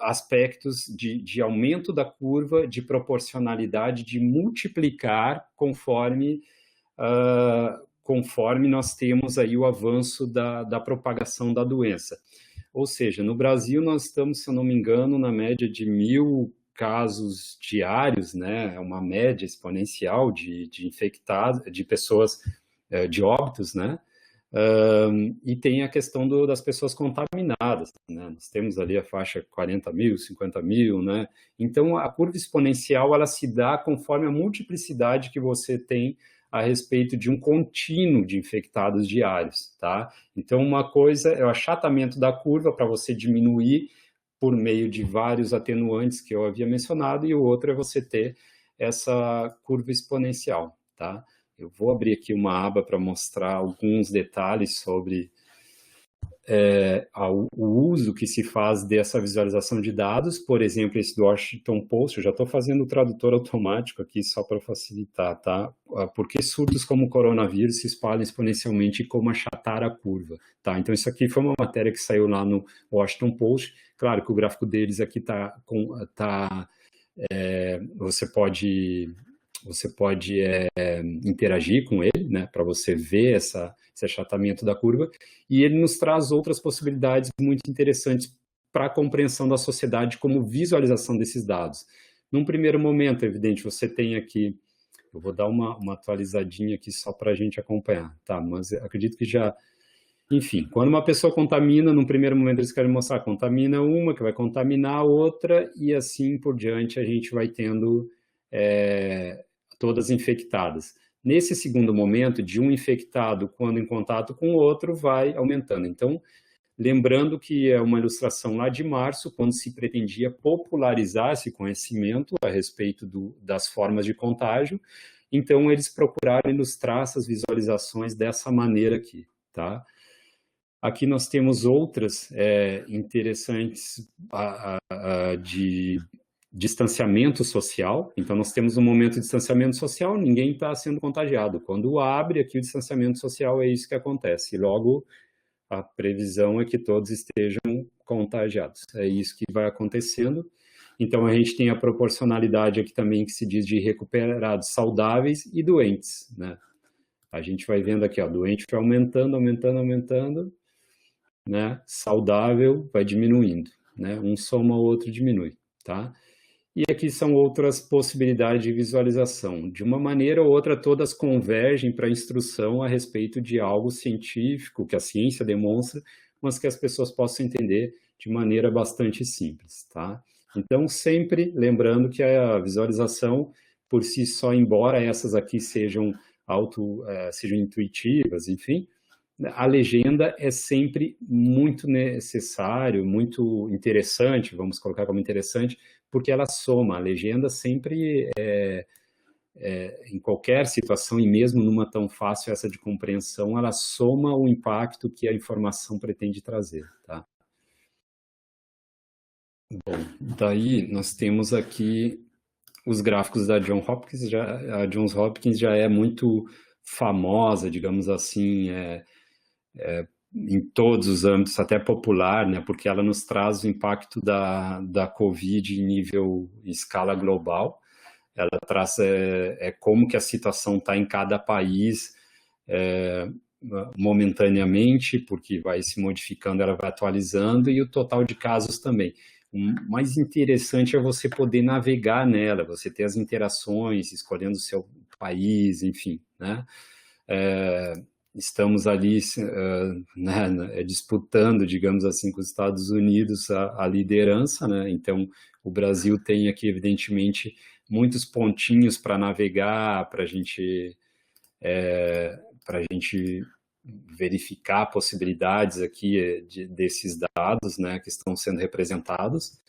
aspectos de aumento da curva, de proporcionalidade, de multiplicar conforme nós temos aí o avanço da propagação da doença. Ou seja, no Brasil nós estamos, se eu não me engano, na média de 1.000 casos diários, né? Uma média exponencial de infectados, de pessoas, de óbitos, né? E tem a questão das pessoas contaminadas, né? Nós temos ali a faixa 40.000, 50.000, né? Então, a curva exponencial, ela se dá conforme a multiplicidade que você tem a respeito de um contínuo de infectados diários, tá? Então, uma coisa é o achatamento da curva para você diminuir por meio de vários atenuantes que eu havia mencionado, e o outro é você ter essa curva exponencial, tá? Eu vou abrir aqui uma aba para mostrar alguns detalhes sobre o uso que se faz dessa visualização de dados, por exemplo, esse do Washington Post. Eu já estou fazendo o tradutor automático aqui só para facilitar, tá? Porque surtos como o coronavírus se espalham exponencialmente e como achatar a curva, tá? Então, isso aqui foi uma matéria que saiu lá no Washington Post. Claro que o gráfico deles aqui você pode interagir com ele, né, para você ver esse achatamento da curva, e ele nos traz outras possibilidades muito interessantes para a compreensão da sociedade como visualização desses dados. Num primeiro momento, é evidente, você tem aqui, eu vou dar uma atualizadinha aqui só para a gente acompanhar, tá? Mas acredito que já... Enfim, quando uma pessoa contamina, num primeiro momento eles querem mostrar, contamina uma, que vai contaminar a outra, e assim por diante a gente vai tendo todas infectadas. Nesse segundo momento, de um infectado, quando em contato com o outro, vai aumentando. Então, lembrando que é uma ilustração lá de março, quando se pretendia popularizar esse conhecimento a respeito das formas de contágio, então eles procuraram ilustrar essas visualizações dessa maneira aqui, tá? Aqui nós temos outras interessantes de distanciamento social. Então, nós temos um momento de distanciamento social, ninguém está sendo contagiado. Quando abre aqui o distanciamento social, é isso que acontece. E logo, a previsão é que todos estejam contagiados. É isso que vai acontecendo. Então, a gente tem a proporcionalidade aqui também que se diz de recuperados saudáveis e doentes, né? A gente vai vendo aqui, ó, doente vai aumentando, né? Saudável vai diminuindo, né? Um soma, o outro diminui, tá? E aqui são outras possibilidades de visualização. De uma maneira ou outra, todas convergem para a instrução a respeito de algo científico, que a ciência demonstra, mas que as pessoas possam entender de maneira bastante simples, tá? Então, sempre lembrando que a visualização, por si só, embora essas aqui sejam intuitivas, enfim, a legenda é sempre muito necessário, muito interessante, vamos colocar como interessante, porque ela soma. A legenda sempre, em qualquer situação, e mesmo numa tão fácil essa de compreensão, ela soma o impacto que a informação pretende trazer, tá? Bom, daí nós temos aqui os gráficos da Johns Hopkins. A Johns Hopkins já é muito famosa, digamos assim, em todos os âmbitos, até popular, né, porque ela nos traz o impacto da Covid em escala global. Ela traz como que a situação está em cada país momentaneamente, porque vai se modificando, ela vai atualizando, e o total de casos também. O mais interessante é você poder navegar nela, você ter as interações, escolhendo o seu país, enfim, né? Estamos ali né, disputando, digamos assim, com os Estados Unidos a liderança, né? Então, o Brasil tem aqui, evidentemente, muitos pontinhos para navegar, para a gente verificar possibilidades aqui desses dados, né, que estão sendo representados,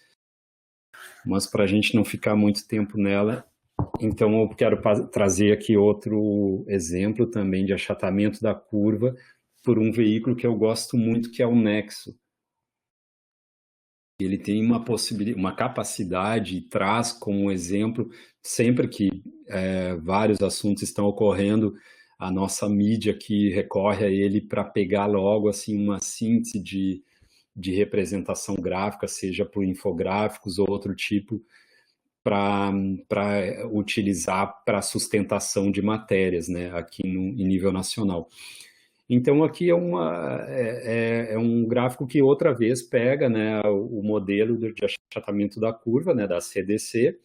mas para a gente não ficar muito tempo nela, então eu quero trazer aqui outro exemplo também de achatamento da curva por um veículo que eu gosto muito, que é o Nexo. Ele tem uma capacidade, e traz como exemplo, sempre que vários assuntos estão ocorrendo, a nossa mídia que recorre a ele para pegar logo assim uma síntese de representação gráfica, seja por infográficos ou outro tipo, para utilizar para sustentação de matérias, né, aqui em nível nacional. Então, aqui é um gráfico que outra vez pega, né, o modelo de achatamento da curva, né, da CDC,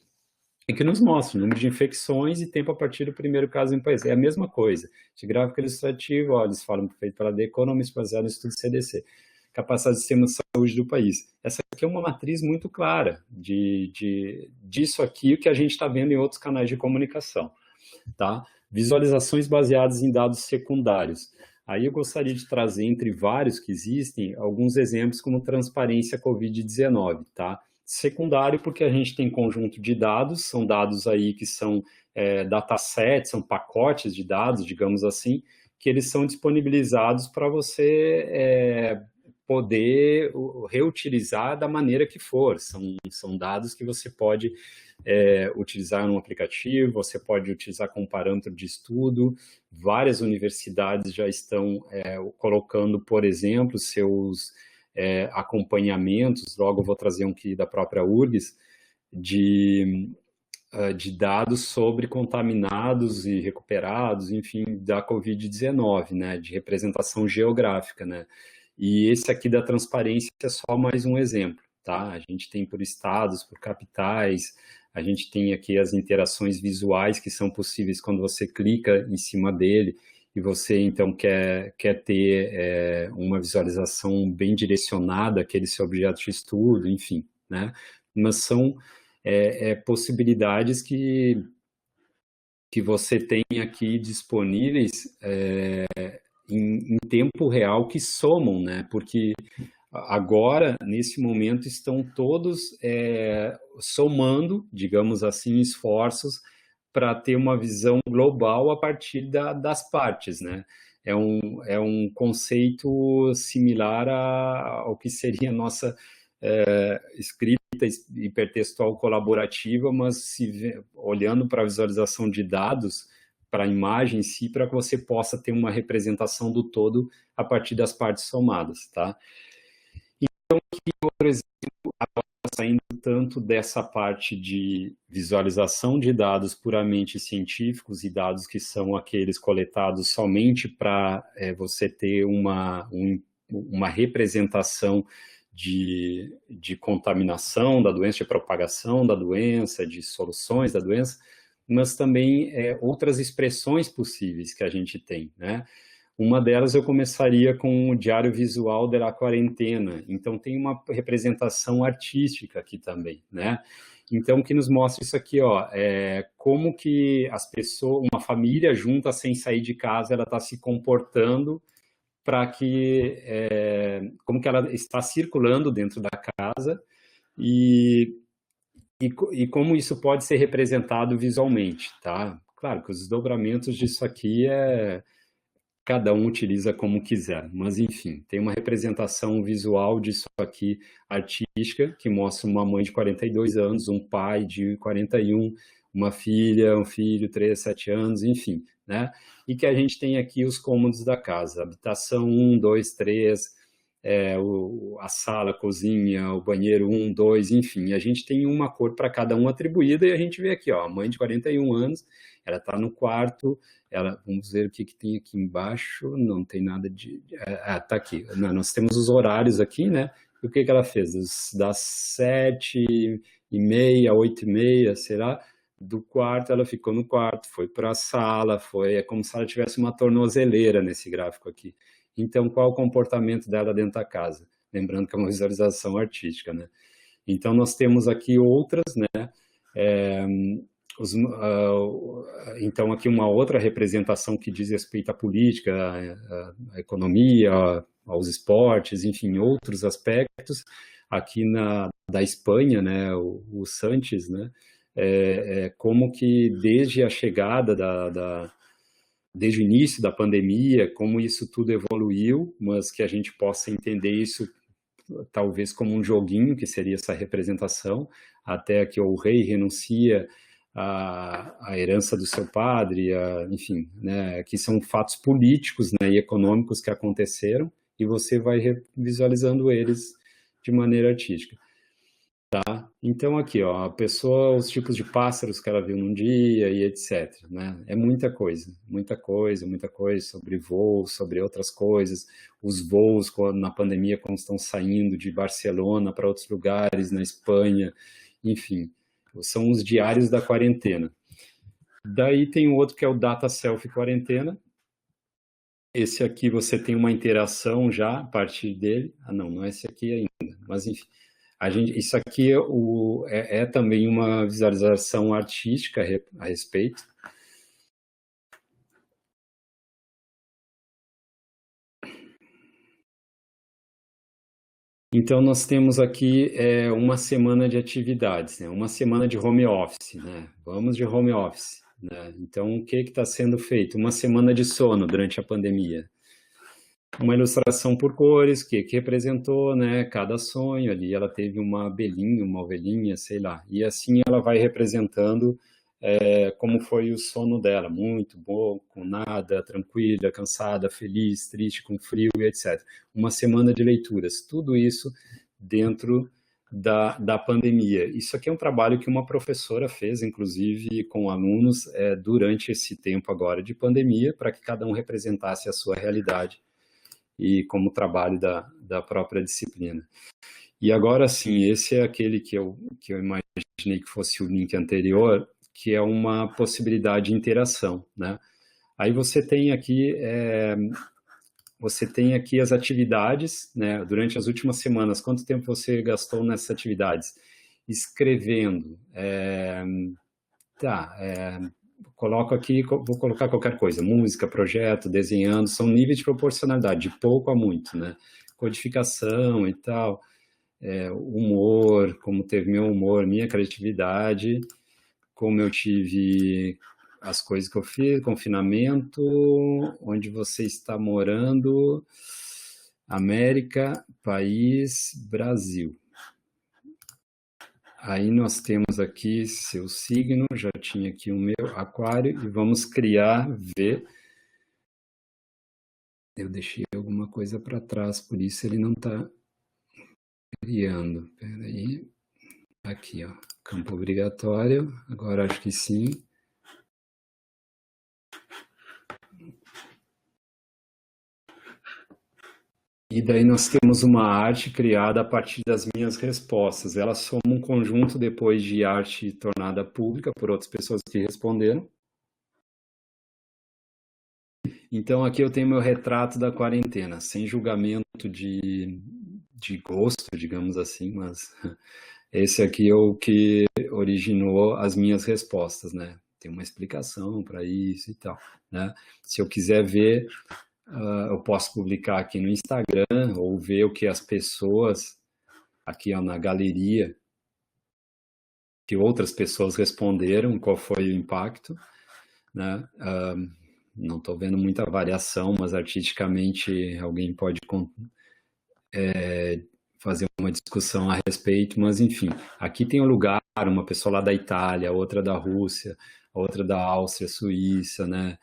e que nos mostra o número de infecções e tempo a partir do primeiro caso em país. É a mesma coisa. Esse gráfico ilustrativo, ó, eles falam feito pela The Economist, baseado no estudo CDC. Capacidade do sistema de saúde do país. Essa aqui é uma matriz muito clara disso aqui, o que a gente está vendo em outros canais de comunicação, tá? visualizações baseadas em dados secundários. Aí eu gostaria de trazer, entre vários que existem, alguns exemplos como transparência Covid-19, tá? Secundário porque a gente tem conjunto de dados, são dados aí que são datasets, são pacotes de dados, digamos assim, que eles são disponibilizados para você poder reutilizar da maneira que for. São dados que você pode utilizar no aplicativo, você pode utilizar como parâmetro de estudo. Várias universidades já estão colocando, por exemplo, seus acompanhamentos, logo eu vou trazer um aqui da própria URGS, de dados sobre contaminados e recuperados, enfim, da Covid-19, né, de representação geográfica, né. E esse aqui da transparência é só mais um exemplo, tá? A gente tem por estados, por capitais, a gente tem aqui as interações visuais que são possíveis quando você clica em cima dele e você, então, quer ter uma visualização bem direcionada àquele seu objeto de estudo, enfim, né? Mas são possibilidades que você tem aqui disponíveis em tempo real que somam, né? Porque agora, nesse momento, estão todos somando, digamos assim, esforços para ter uma visão global a partir das partes, né? É um conceito similar ao que seria a nossa escrita hipertextual colaborativa, mas olhando para a visualização de dados, para a imagem em si, para que você possa ter uma representação do todo a partir das partes somadas, tá? Então, aqui, por exemplo, saindo tanto dessa parte de visualização de dados puramente científicos e dados que são aqueles coletados somente para você ter uma representação de contaminação da doença, de propagação da doença, de soluções da doença, mas também outras expressões possíveis que a gente tem, né? Uma delas eu começaria com o diário visual da quarentena. Então, tem uma representação artística aqui também, né? Então, que nos mostra isso aqui, ó, como que as pessoas, uma família junta sem sair de casa, ela está se comportando para que, como que ela está circulando dentro da casa e como isso pode ser representado visualmente, tá? Claro que os desdobramentos disso aqui cada um utiliza como quiser, mas enfim, tem uma representação visual disso aqui, artística, que mostra uma mãe de 42 anos, um pai de 41, uma filha, um filho, 3, 7 anos, enfim, né? E que a gente tem aqui os cômodos da casa, habitação 1, 2, 3, a sala, a cozinha, o banheiro 1, 2, enfim, a gente tem uma cor para cada um atribuída e a gente vê aqui, ó, a mãe de 41 anos, ela está no quarto, vamos ver o que tem aqui embaixo, não tem nada de... tá aqui, nós temos os horários aqui, né? E o que ela fez? Das 7h30, 8h30, será? Do quarto, ela ficou no quarto, foi para a sala, é como se ela tivesse uma tornozeleira nesse gráfico aqui. Então, qual o comportamento dela dentro da casa? Lembrando que é uma visualização artística, né? Então, nós temos aqui outras, né? Então, aqui uma outra representação que diz respeito à política, à economia, aos esportes, enfim, outros aspectos. Aqui da Espanha, né, o Sanches, né, como que desde a chegada desde o início da pandemia, como isso tudo evoluiu, mas que a gente possa entender isso talvez como um joguinho, que seria essa representação, até que o rei renuncia a herança do seu padre, enfim, né, que são fatos políticos, né, e econômicos que aconteceram, e você vai visualizando eles de maneira artística. Tá? Então aqui, ó, a pessoa, os tipos de pássaros que ela viu num dia e etc, né? É muita coisa sobre voos, sobre outras coisas, os voos na pandemia quando estão saindo de Barcelona para outros lugares, na Espanha, enfim, são os diários da quarentena. Daí tem o outro que é o Data Selfie Quarentena. Esse aqui você tem uma interação já a partir dele. Não é esse aqui ainda, mas enfim. Isso aqui é também uma visualização artística a respeito. Então, nós temos aqui uma semana de atividades, né? Uma semana de home office, né? Vamos de home office, né? Então, o que está sendo feito? Uma semana de sono durante a pandemia. Uma ilustração por cores, que representou, né, cada sonho ali. Ela teve uma abelhinha, uma ovelhinha, sei lá. E assim ela vai representando como foi o sono dela. Muito bom, com nada, tranquila, cansada, feliz, triste, com frio e etc. Uma semana de leituras. Tudo isso dentro da pandemia. Isso aqui é um trabalho que uma professora fez, inclusive, com alunos durante esse tempo agora de pandemia, para que cada um representasse a sua realidade e como trabalho da própria disciplina. E agora sim, esse é aquele que eu imaginei que fosse o link anterior, que é uma possibilidade de interação, né? Aí você tem aqui as atividades, né? Durante as últimas semanas, quanto tempo você gastou nessas atividades? Escrevendo, coloco aqui, vou colocar qualquer coisa, música, projeto, desenhando, são níveis de proporcionalidade, de pouco a muito, né? Codificação e tal, humor, como teve meu humor, minha criatividade, como eu tive as coisas que eu fiz, confinamento, onde você está morando, América, país, Brasil. Aí nós temos aqui seu signo, já tinha aqui o meu, aquário, e vamos criar, ver. Eu deixei alguma coisa para trás, por isso ele não está criando. Espera aí. Aqui, ó, campo obrigatório, agora acho que sim. E daí nós temos uma arte criada a partir das minhas respostas. Ela soma um conjunto depois de arte tornada pública por outras pessoas que responderam. Então aqui eu tenho meu retrato da quarentena, sem julgamento de gosto, digamos assim, mas esse aqui é o que originou as minhas respostas, né? Tem uma explicação para isso e tal, né? Se eu quiser ver, eu posso publicar aqui no Instagram ou ver o que as pessoas, aqui ó, na galeria, que outras pessoas responderam, qual foi o impacto, né? Não estou vendo muita variação, mas artisticamente alguém pode fazer uma discussão a respeito, mas enfim, aqui tem um lugar, uma pessoa lá da Itália, outra da Rússia, outra da Áustria, Suíça, né?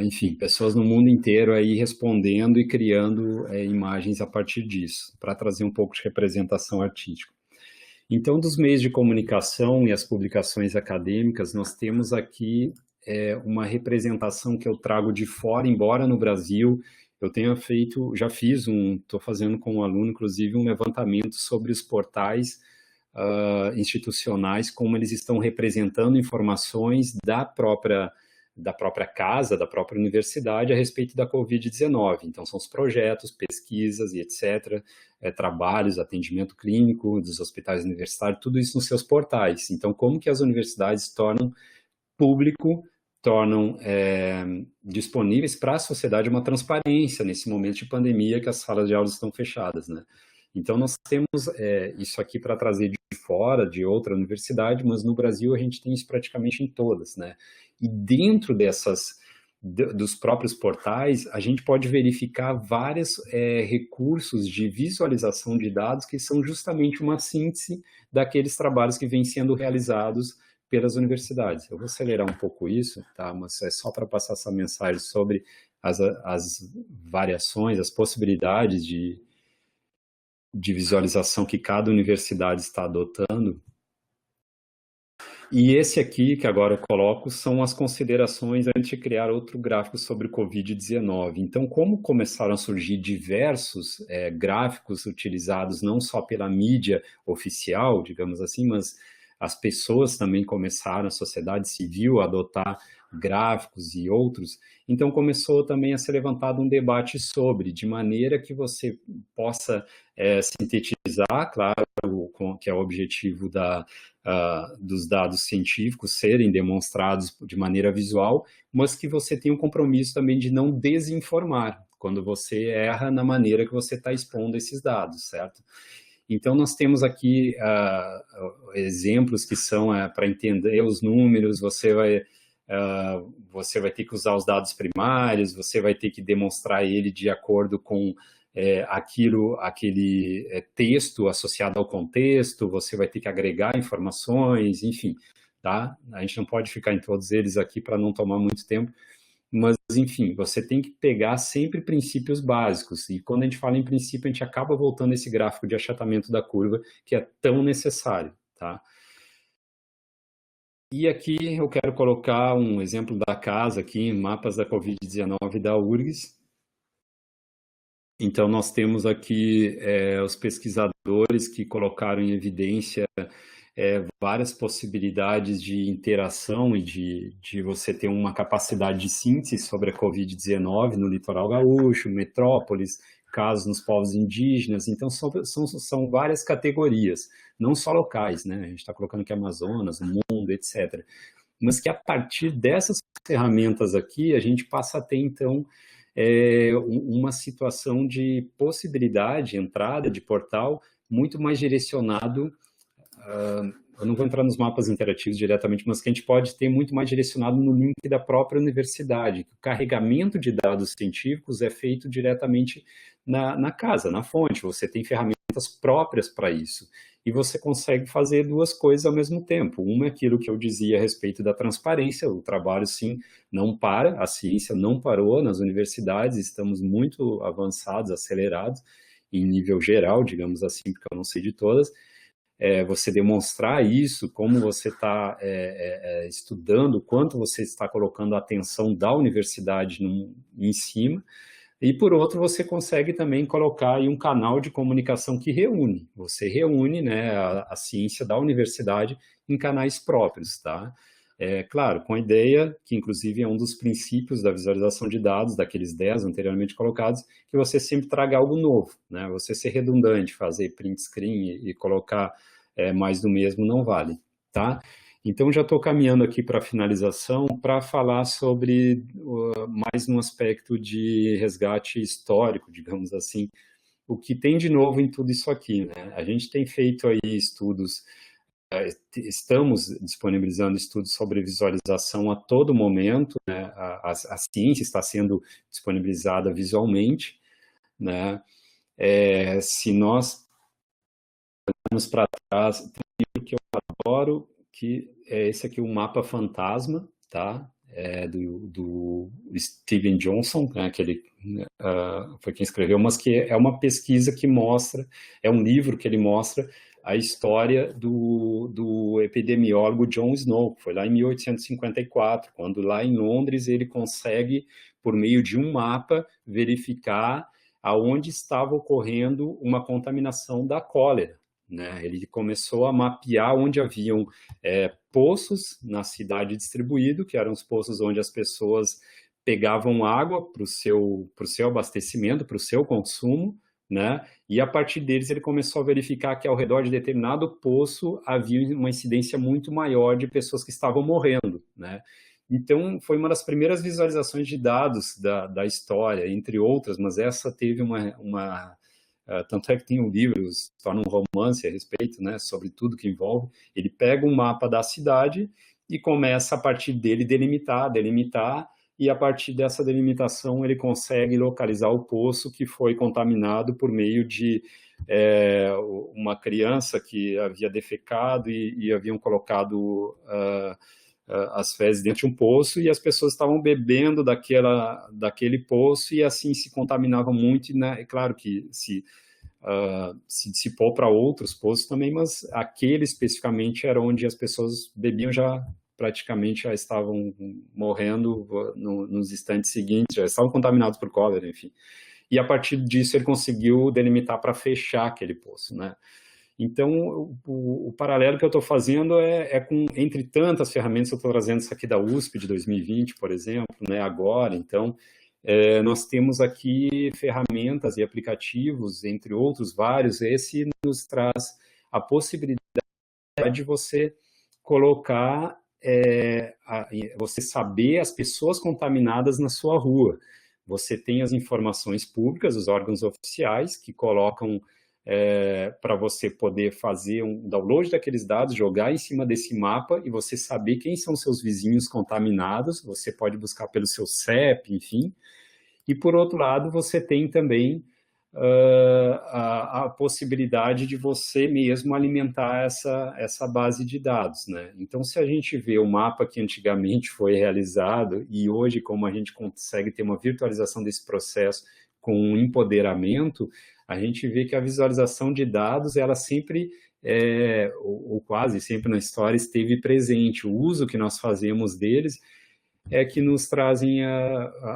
Enfim, pessoas no mundo inteiro aí respondendo e criando imagens a partir disso, para trazer um pouco de representação artística. Então, dos meios de comunicação e as publicações acadêmicas, nós temos aqui uma representação que eu trago de fora, embora no Brasil eu tenha feito, já fiz estou fazendo com um aluno, inclusive, um levantamento sobre os portais institucionais, como eles estão representando informações da própria casa, da própria universidade a respeito da Covid-19. Então, são os projetos, pesquisas e etc., trabalhos, atendimento clínico dos hospitais universitários, tudo isso nos seus portais. Então, como que as universidades tornam público, tornam disponíveis para a sociedade uma transparência nesse momento de pandemia que as salas de aula estão fechadas, né? Então, nós temos isso aqui para trazer de fora, de outra universidade, mas no Brasil a gente tem isso praticamente em todas, né? E dentro dos próprios portais, a gente pode verificar vários recursos de visualização de dados que são justamente uma síntese daqueles trabalhos que vêm sendo realizados pelas universidades. Eu vou acelerar um pouco isso, tá? Mas é só para passar essa mensagem sobre as variações, as possibilidades de visualização que cada universidade está adotando. E esse aqui, que agora eu coloco, são as considerações antes de criar outro gráfico sobre o Covid-19. Então, como começaram a surgir diversos gráficos utilizados não só pela mídia oficial, digamos assim, mas as pessoas também começaram, a sociedade civil, a adotar gráficos e outros, então começou também a ser levantado um debate sobre, de maneira que você possa sintetizar, claro, que é o objetivo dos dados científicos serem demonstrados de maneira visual, mas que você tem um compromisso também de não desinformar. quando você erra na maneira que você está expondo esses dados, certo? Então, nós temos aqui exemplos que são para entender os números, você vai ter que usar os dados primários, você vai ter que demonstrar ele de acordo com aquele texto associado ao contexto, você vai ter que agregar informações, enfim, tá? A gente não pode ficar em todos eles aqui para não tomar muito tempo, mas, enfim, você tem que pegar sempre princípios básicos. E quando a gente fala em princípio, a gente acaba voltando a esse gráfico de achatamento da curva, que é tão necessário, tá? E aqui eu quero colocar um exemplo da casa aqui, mapas da Covid-19 da URGS. Então, nós temos aqui os pesquisadores que colocaram em evidência várias possibilidades de interação e de você ter uma capacidade de síntese sobre a Covid-19 no litoral gaúcho, metrópoles, casos nos povos indígenas. Então, são várias categorias, não só locais, né? A gente está colocando aqui Amazonas, o mundo, etc. Mas que a partir dessas ferramentas aqui, a gente passa a ter, então, uma situação de possibilidade, entrada de portal, muito mais direcionado. Eu não vou entrar nos mapas interativos diretamente, mas que a gente pode ter muito mais direcionado no link da própria universidade. O carregamento de dados científicos é feito diretamente na casa, na fonte. Você tem ferramentas próprias para isso. E você consegue fazer duas coisas ao mesmo tempo. Uma é aquilo que eu dizia a respeito da transparência. O trabalho, sim, não para. A ciência não parou nas universidades. Estamos muito avançados, acelerados, em nível geral, digamos assim, porque eu não sei de todas. Você demonstrar isso, como você está estudando, quanto você está colocando a atenção da universidade em cima, e por outro você consegue também colocar aí um canal de comunicação que reúne, você reúne, né, a ciência da universidade em canais próprios, tá? Claro, com a ideia, que inclusive é um dos princípios da visualização de dados, daqueles 10 anteriormente colocados, que você sempre traga algo novo, né? Você ser redundante, fazer print screen e colocar mais do mesmo não vale, tá? Então, já estou caminhando aqui para a finalização para falar sobre mais um aspecto de resgate histórico, digamos assim, o que tem de novo em tudo isso aqui, né? A gente tem feito aí estudos, estamos disponibilizando estudos sobre visualização a todo momento, né? A ciência está sendo disponibilizada visualmente, né? Se nós olharmos para trás, tem um livro que eu adoro, que é esse aqui, o Mapa Fantasma, tá? Do Steven Johnson, né, que ele foi quem escreveu, mas que é uma pesquisa que mostra, é um livro que ele mostra a história do epidemiólogo John Snow, que foi lá em 1854, quando lá em Londres ele consegue, por meio de um mapa, verificar aonde estava ocorrendo uma contaminação da cólera, né? Ele começou a mapear onde haviam poços na cidade distribuído, que eram os poços onde as pessoas pegavam água para o seu abastecimento, para o seu consumo, né? E a partir deles ele começou a verificar que ao redor de determinado poço havia uma incidência muito maior de pessoas que estavam morrendo, né? Então, foi uma das primeiras visualizações de dados da história, entre outras, mas essa teve tanto é que tem um livro, se torna um romance a respeito, né, sobre tudo que envolve. Ele pega um mapa da cidade e começa, a partir dele, delimitar, e a partir dessa delimitação ele consegue localizar o poço que foi contaminado por meio de uma criança que havia defecado e haviam colocado as fezes dentro de um poço, e as pessoas estavam bebendo daquele poço e assim se contaminavam muito, né? É claro que se dissipou para outros poços também, mas aquele especificamente era onde as pessoas bebiam, praticamente já estavam morrendo nos instantes seguintes, já estavam contaminados por cólera, enfim. E a partir disso ele conseguiu delimitar para fechar aquele poço, né? Então, o paralelo que eu estou fazendo entre tantas ferramentas, eu estou trazendo isso aqui da USP de 2020, por exemplo, né, agora. Então, nós temos aqui ferramentas e aplicativos, entre outros vários. Esse nos traz a possibilidade de você colocar, você saber as pessoas contaminadas na sua rua. você tem as informações públicas, os órgãos oficiais, que colocam para você poder fazer um download daqueles dados, jogar em cima desse mapa e você saber quem são seus vizinhos contaminados, você pode buscar pelo seu CEP, enfim. E, por outro lado, você tem também a possibilidade de você mesmo alimentar essa base de dados, né? Então, se a gente vê o mapa que antigamente foi realizado e hoje como a gente consegue ter uma virtualização desse processo com um empoderamento, a gente vê que a visualização de dados, ela sempre, ou quase sempre na história, esteve presente. O uso que nós fazemos deles é que nos trazem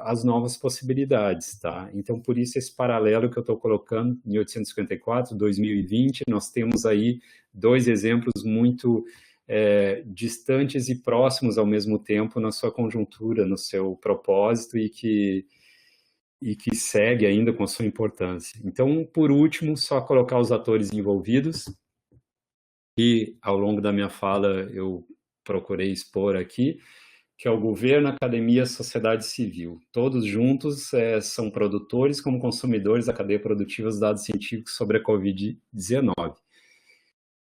as novas possibilidades, tá? Então, por isso, esse paralelo que eu estou colocando, 1854, 2020, nós temos aí dois exemplos muito distantes e próximos ao mesmo tempo na sua conjuntura, no seu propósito e que segue ainda com a sua importância. Então, por último, só colocar os atores envolvidos, e ao longo da minha fala eu procurei expor aqui, que é o governo, a academia, a sociedade civil. Todos juntos são produtores como consumidores da cadeia produtiva dos dados científicos sobre a Covid-19.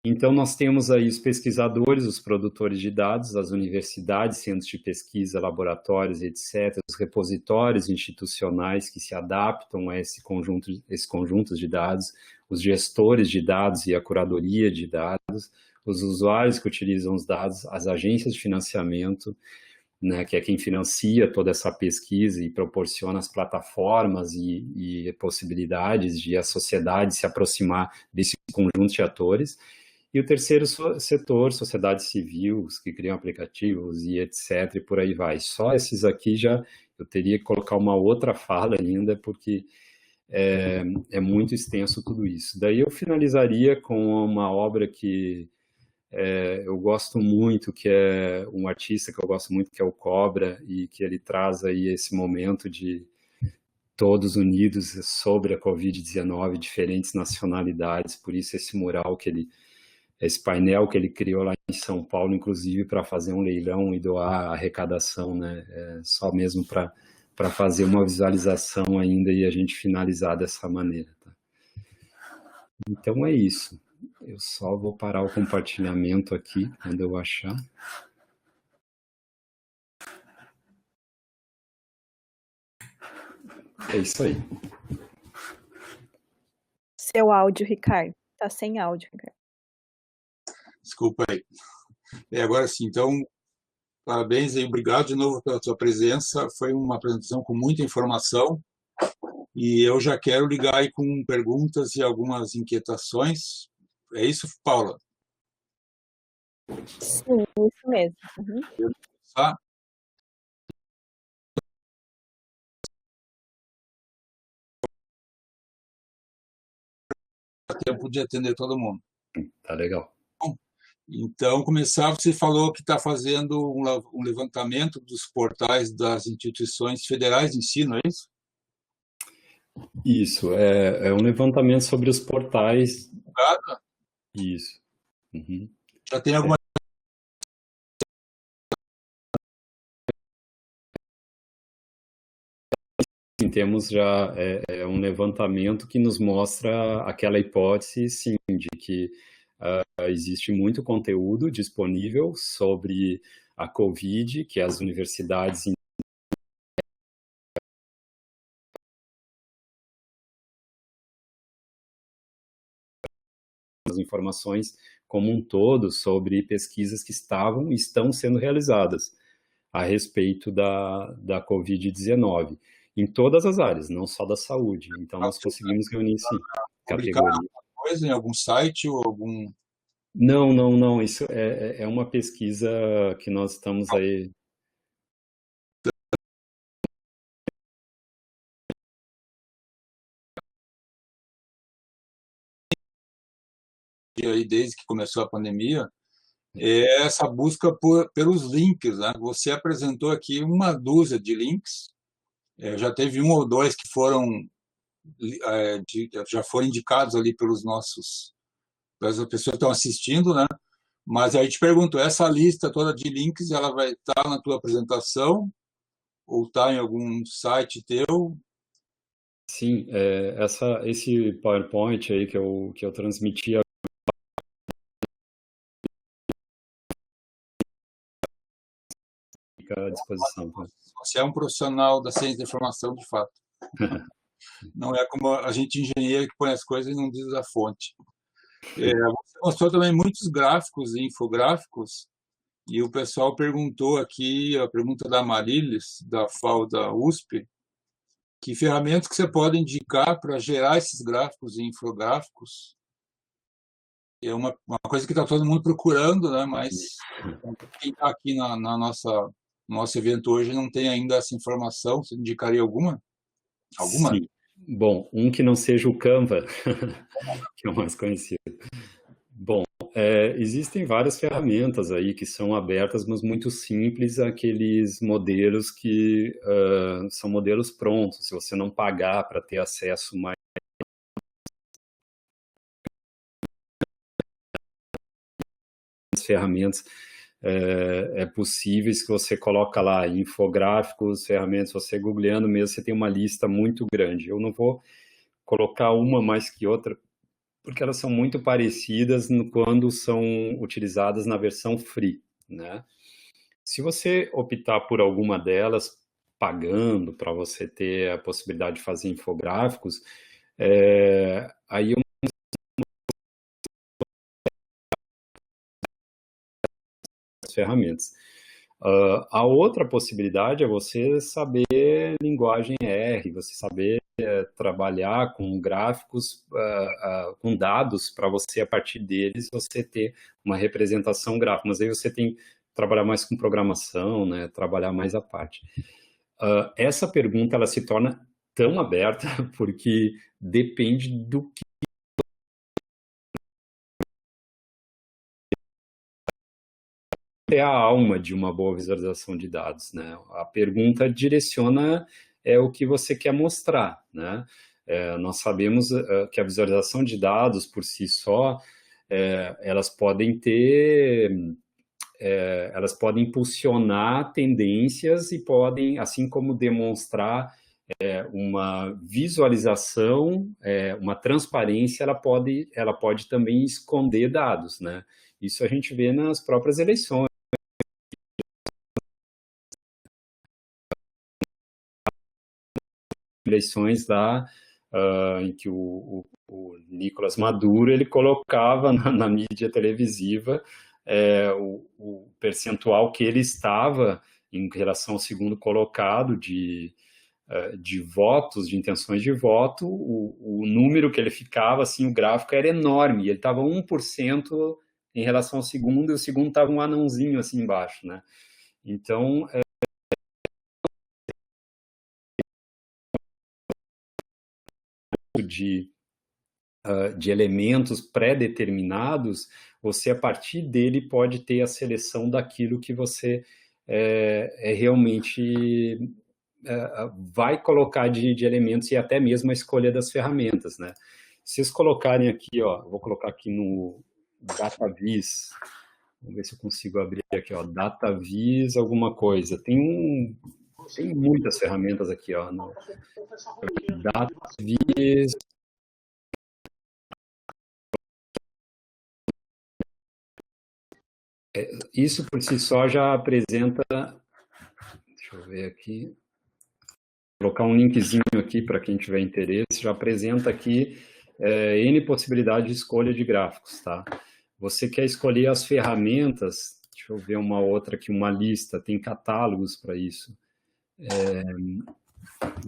Então, nós temos aí os pesquisadores, os produtores de dados, as universidades, centros de pesquisa, laboratórios, etc., os repositórios institucionais que se adaptam a esse conjunto de dados, os gestores de dados e a curadoria de dados, os usuários que utilizam os dados, as agências de financiamento, né, que é quem financia toda essa pesquisa e proporciona as plataformas e possibilidades de a sociedade se aproximar desse conjunto de atores. E o terceiro setor, sociedade civil, os que criam aplicativos e etc, e por aí vai. Só esses aqui já eu teria que colocar uma outra fala ainda, porque é muito extenso tudo isso. Daí eu finalizaria com uma obra que eu gosto muito, que é um artista que eu gosto muito, que é o Cobra, e que ele traz aí esse momento de todos unidos sobre a Covid-19, diferentes nacionalidades, por isso esse mural esse painel que ele criou lá em São Paulo, inclusive para fazer um leilão e doar a arrecadação, né? Só mesmo para fazer uma visualização ainda e a gente finalizar dessa maneira. Tá? Então é isso. Eu só vou parar o compartilhamento aqui, quando eu achar. É isso aí. Seu áudio, Ricardo. Tá sem áudio, Ricardo. Desculpa aí. Agora sim, então, parabéns e obrigado de novo pela tua presença. Foi uma apresentação com muita informação e eu já quero ligar aí com perguntas e algumas inquietações. É isso, Paula? Sim, isso mesmo. Uhum. Tá? Dá tempo de atender todo mundo. Tá legal. Bom, então, começar, você falou que está fazendo um levantamento dos portais das instituições federais de ensino, é isso? Isso, é um levantamento sobre os portais. Claro. Isso. Uhum. Já tem alguma... Temos já um levantamento que nos mostra aquela hipótese, sim, de que existe muito conteúdo disponível sobre a Covid, que as universidades as informações como um todo sobre pesquisas que estavam e estão sendo realizadas a respeito da Covid-19, em todas as áreas, não só da saúde. Então, nós conseguimos reunir, sim, publicar categoria. alguma coisa em algum site ou algum... Não. Isso é uma pesquisa que nós estamos aí... aí desde que começou a pandemia, é essa busca pelos links, né? Você apresentou aqui uma dúzia de links, já teve um ou dois que já foram indicados ali pelas pessoas que estão assistindo, né? Mas aí te pergunto, essa lista toda de links, ela vai estar na tua apresentação ou está em algum site teu? Sim, esse PowerPoint aí que eu transmiti fica à disposição. Tá? Você é um profissional da ciência da informação, de fato. Não é como a gente engenheiro que põe as coisas e não diz a fonte. Você mostrou também muitos gráficos e infográficos, e o pessoal perguntou aqui, a pergunta da Marilis, da FAO da USP, que ferramentas que você pode indicar para gerar esses gráficos e infográficos. É uma coisa que está todo mundo procurando, né? Mas quem está aqui no nosso evento hoje não tem ainda essa informação. Você indicaria alguma? Alguma? Sim. Bom, um que não seja o Canva, que é o mais conhecido. Bom, existem várias ferramentas aí que são abertas, mas muito simples, aqueles modelos que são modelos prontos. Se você não pagar para ter acesso mais ferramentas possíveis, que você coloca lá infográficos, ferramentas, você googleando mesmo, você tem uma lista muito grande. Eu não vou colocar uma mais que outra, porque elas são muito parecidas quando são utilizadas na versão free, né? Se você optar por alguma delas, pagando para você ter a possibilidade de fazer infográficos, aí ferramentas. A outra possibilidade é você saber linguagem R, você saber trabalhar com gráficos, com dados, para você, a partir deles, você ter uma representação gráfica. Mas aí você tem que trabalhar mais com programação, né? Trabalhar mais a parte. Essa pergunta ela se torna tão aberta porque depende do que é a alma de uma boa visualização de dados, né? A pergunta direciona o que você quer mostrar, né? Nós sabemos que a visualização de dados por si só, elas podem elas podem impulsionar tendências e podem, assim como demonstrar uma visualização, uma transparência, ela pode também esconder dados, né? Isso a gente vê nas próprias eleições. Eleições lá, em que o Nicolás Maduro ele colocava na mídia televisiva o percentual que ele estava em relação ao segundo colocado de votos, de intenções de voto, o número que ele ficava, assim, o gráfico era enorme, ele estava 1% em relação ao segundo, e o segundo estava um anãozinho assim embaixo, né? Então, de elementos pré-determinados, você, a partir dele, pode ter a seleção daquilo que você realmente vai colocar de elementos e até mesmo a escolha das ferramentas, né? Se vocês colocarem aqui, ó, vou colocar aqui no DataVis, vamos ver se eu consigo abrir aqui, ó, DataVis alguma coisa. Tem muitas ferramentas aqui, ó, no DataVis. Isso por si só já apresenta, deixa eu ver aqui, vou colocar um linkzinho aqui para quem tiver interesse, já apresenta aqui N possibilidade de escolha de gráficos, tá? Você quer escolher as ferramentas, deixa eu ver uma outra aqui, uma lista, tem catálogos para isso.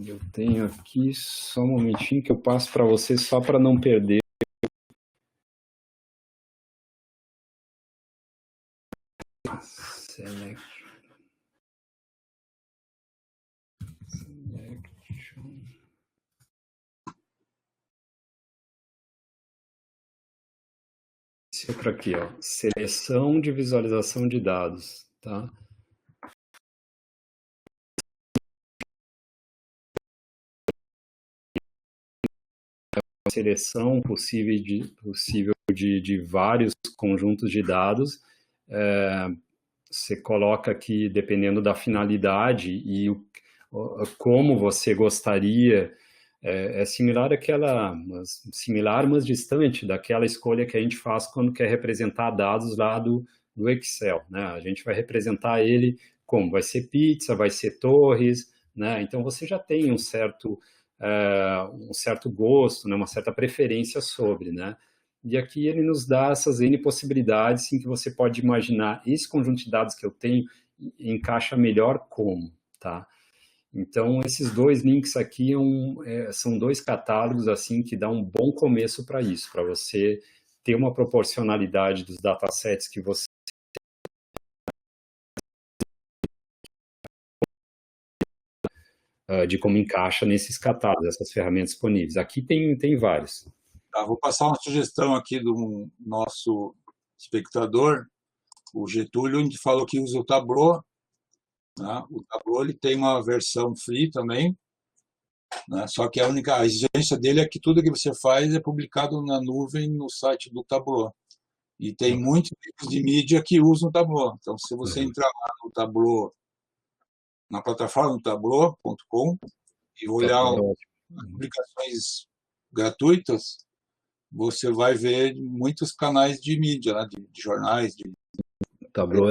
Eu tenho aqui, só um momentinho que eu passo para vocês, só para não perder. Selection. Esse outro aqui, ó, seleção de visualização de dados, tá? Seleção possível de vários conjuntos de dados. Você coloca aqui, dependendo da finalidade e como você gostaria, similar, mas distante daquela escolha que a gente faz quando quer representar dados lá do Excel, né? A gente vai representar ele como? Vai ser pizza, vai ser torres, né? Então você já tem um certo gosto, né? Uma certa preferência sobre, né? E aqui ele nos dá essas N possibilidades em que você pode imaginar esse conjunto de dados que eu tenho encaixa melhor como, tá? Então, esses dois links aqui são dois catálogos assim que dá um bom começo para isso, para você ter uma proporcionalidade dos datasets que você de como encaixa nesses catálogos, essas ferramentas disponíveis. Aqui tem vários. Tá, vou passar uma sugestão aqui do nosso espectador, o Getúlio, que falou que usa o Tableau, né? O Tableau ele tem uma versão free também, né? Só que a exigência dele é que tudo que você faz é publicado na nuvem no site do Tableau. E tem muitos tipos de mídia que usam o Tableau. Então, se você entrar lá no Tableau, na plataforma tableau.com e olhar as publicações gratuitas, você vai ver muitos canais de mídia, né? De jornais. Tableau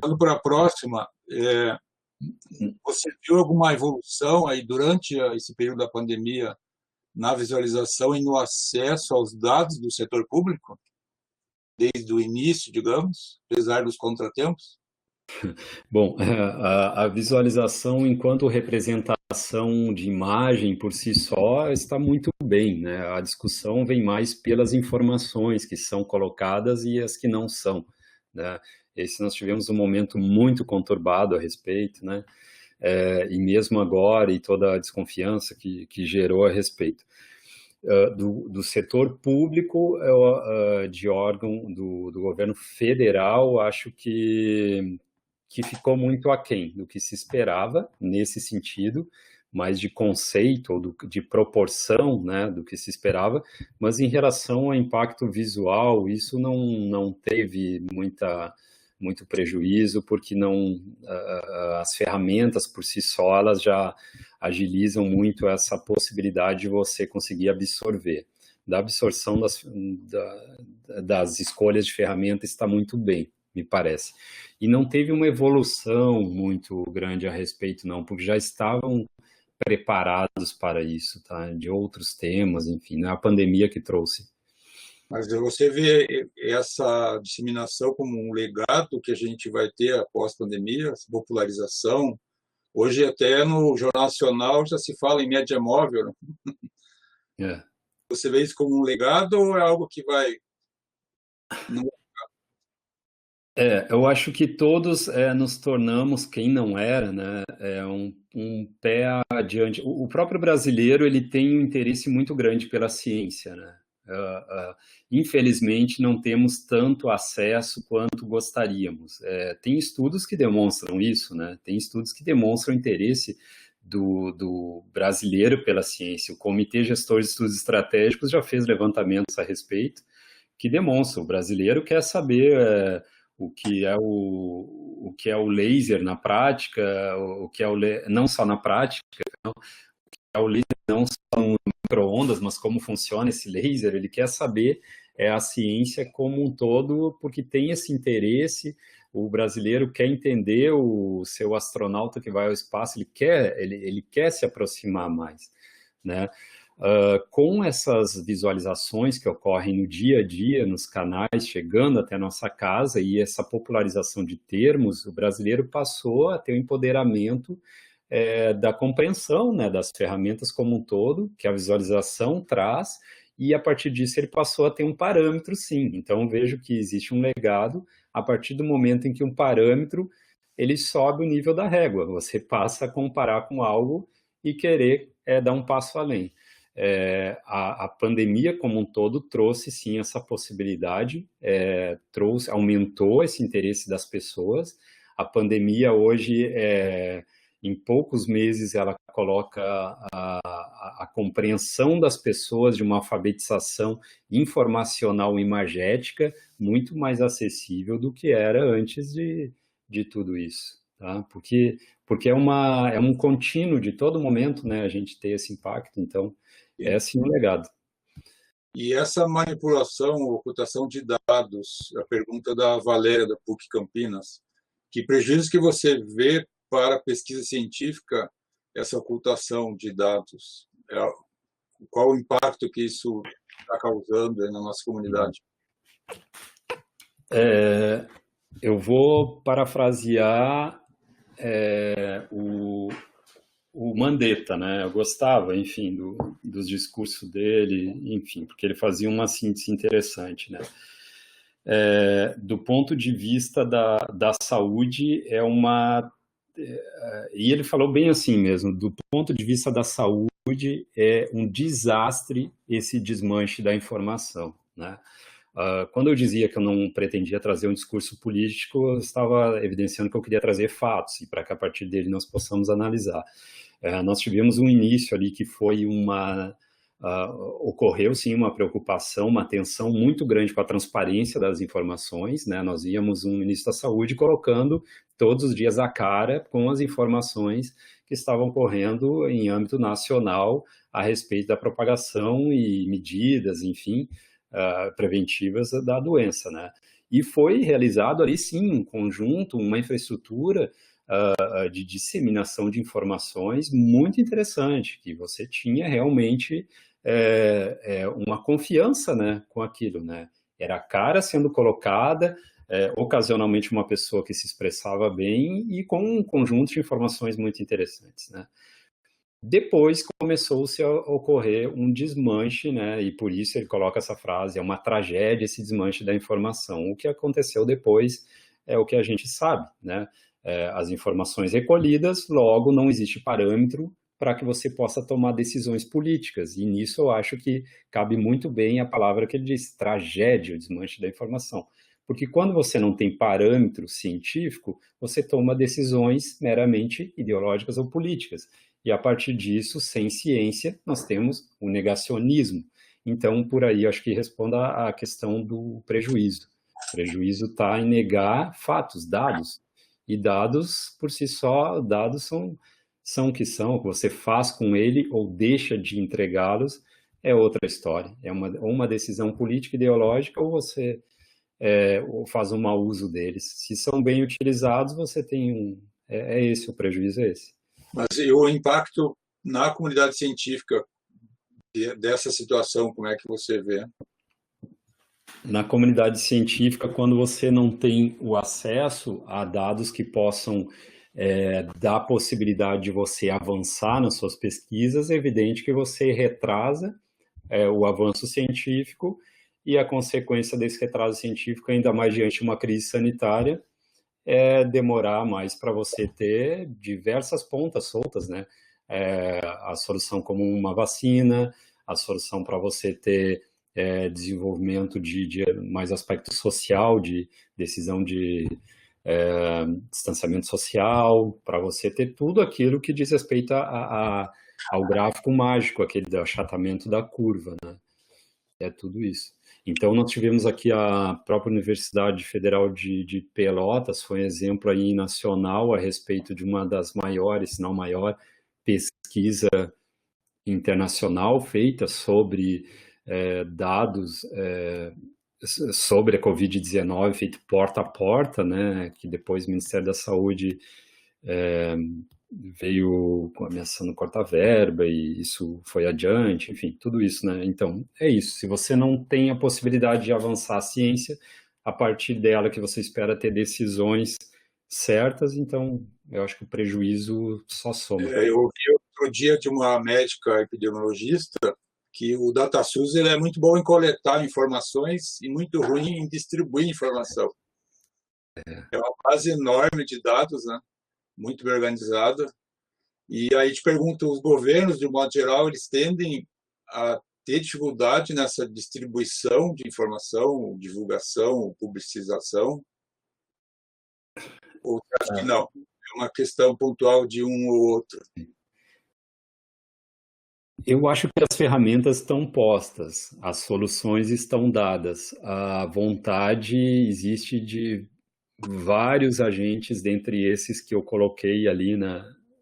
Indo para a próxima, você viu alguma evolução aí durante esse período da pandemia na visualização e no acesso aos dados do setor público? Desde o início, digamos, apesar dos contratempos? Bom, a visualização enquanto representação de imagem por si só está muito bem, né? A discussão vem mais pelas informações que são colocadas e as que não são, né? Esse nós tivemos um momento muito conturbado a respeito, né? E mesmo agora, e toda a desconfiança que gerou a respeito. Do setor público, de órgão do governo federal, acho que ficou muito aquém do que se esperava nesse sentido, mais de conceito ou de proporção, né, do que se esperava, mas em relação ao impacto visual, isso não teve muito prejuízo, porque as ferramentas por si só, elas já agilizam muito essa possibilidade de você conseguir absorver. Da absorção das escolhas de ferramenta está muito bem, me parece. E não teve uma evolução muito grande a respeito, não, porque já estavam preparados para isso, tá? De outros temas, enfim, não é a pandemia que trouxe. Mas você vê essa disseminação como um legado que a gente vai ter após a pandemia, essa popularização. Hoje até no Jornal Nacional já se fala em média móvel, né? Você vê isso como um legado ou é algo que vai... Eu acho que todos nos tornamos, quem não era, né, um pé adiante. O próprio brasileiro ele tem um interesse muito grande pela ciência, né? Infelizmente não temos tanto acesso quanto gostaríamos. Tem estudos que demonstram isso, né? Tem estudos que demonstram o interesse do brasileiro pela ciência. O Comitê Gestor de Estudos Estratégicos já fez levantamentos a respeito que demonstram o brasileiro quer saber o que é o laser na prática, o que é não só na prática, não, o que é o laser não só no micro-ondas, mas como funciona esse laser, ele quer saber a ciência como um todo, porque tem esse interesse, o brasileiro quer entender o seu astronauta que vai ao espaço, ele quer se aproximar mais, né? Com essas visualizações que ocorrem no dia a dia, nos canais, chegando até a nossa casa, e essa popularização de termos, o brasileiro passou a ter um empoderamento da compreensão, né, das ferramentas como um todo, que a visualização traz, e a partir disso ele passou a ter um parâmetro, sim. Então vejo que existe um legado a partir do momento em que um parâmetro ele sobe o nível da régua, você passa a comparar com algo e querer dar um passo além. A pandemia como um todo trouxe sim essa possibilidade, aumentou esse interesse das pessoas. A pandemia hoje, em poucos meses, ela coloca a compreensão das pessoas de uma alfabetização informacional imagética muito mais acessível do que era antes de tudo isso, tá? Porque é um contínuo de todo momento, né, a gente ter esse impacto, então é sim um legado. E essa manipulação, ocultação de dados, a pergunta da Valéria, da PUC Campinas, que prejuízos que você vê para a pesquisa científica essa ocultação de dados? Qual o impacto que isso está causando na nossa comunidade? Eu vou parafrasear o Mandetta, né? Eu gostava, enfim, dos discursos dele, enfim, porque ele fazia uma síntese interessante, né? Do ponto de vista da saúde, e ele falou bem assim mesmo, do ponto de vista da saúde, é um desastre esse desmanche da informação, né? Quando eu dizia que eu não pretendia trazer um discurso político, eu estava evidenciando que eu queria trazer fatos, e para que a partir dele nós possamos analisar. Nós tivemos um início ali que foi ocorreu sim uma preocupação, uma atenção muito grande com a transparência das informações, né? Nós víamos um ministro da Saúde colocando todos os dias a cara com as informações que estavam correndo em âmbito nacional a respeito da propagação e medidas, enfim, preventivas da doença, né? E foi realizado ali sim um conjunto, uma infraestrutura de disseminação de informações muito interessante, que você tinha realmente uma confiança, né, com aquilo, né? Era a cara sendo colocada, ocasionalmente uma pessoa que se expressava bem e com um conjunto de informações muito interessantes, né? Depois começou-se a ocorrer um desmanche, né? E por isso ele coloca essa frase, é uma tragédia esse desmanche da informação. O que aconteceu depois é o que a gente sabe, né? As informações recolhidas, logo não existe parâmetro para que você possa tomar decisões políticas. E nisso eu acho que cabe muito bem a palavra que ele diz, tragédia, o desmanche da informação. Porque quando você não tem parâmetro científico, você toma decisões meramente ideológicas ou políticas. E a partir disso, sem ciência, nós temos o negacionismo. Então, por aí, acho que responda à questão do prejuízo. O prejuízo está em negar fatos, dados. E dados, por si só, dados são o que são. O que você faz com ele ou deixa de entregá-los é outra história. É uma decisão política ideológica ou você ou faz um mau uso deles. Se são bem utilizados, você tem esse, o prejuízo é esse. Mas e o impacto na comunidade científica dessa situação, como é que você vê? Na comunidade científica, quando você não tem o acesso a dados que possam dar a possibilidade de você avançar nas suas pesquisas, é evidente que você retrasa o avanço científico e a consequência desse retraso científico, ainda mais diante de uma crise sanitária, é demorar mais para você ter diversas pontas soltas, né? A solução como uma vacina, a solução para você ter desenvolvimento de mais aspecto social, de decisão de distanciamento social, para você ter tudo aquilo que diz respeito ao gráfico mágico, aquele do achatamento da curva, né? É tudo isso. Então, nós tivemos aqui a própria Universidade Federal de Pelotas, foi um exemplo aí nacional a respeito de uma das maiores, se não maior, pesquisa internacional feita sobre dados sobre a Covid-19, feito porta a porta, né, que depois o Ministério da Saúde veio ameaçando cortar verba e isso foi adiante, enfim, tudo isso, né? Então, é isso. Se você não tem a possibilidade de avançar a ciência, a partir dela que você espera ter decisões certas, então eu acho que o prejuízo só soma. Eu ouvi outro dia de uma médica epidemiologista que o DataSUS ele é muito bom em coletar informações e muito ruim em distribuir informação. É uma base enorme de dados, né? Muito bem organizada. E aí te pergunto, os governos, de um modo geral, eles tendem a ter dificuldade nessa distribuição de informação, divulgação, publicização? Ou você acha que não? É uma questão pontual de um ou outro? Eu acho que as ferramentas estão postas, as soluções estão dadas, a vontade existe de vários agentes, dentre esses que eu coloquei ali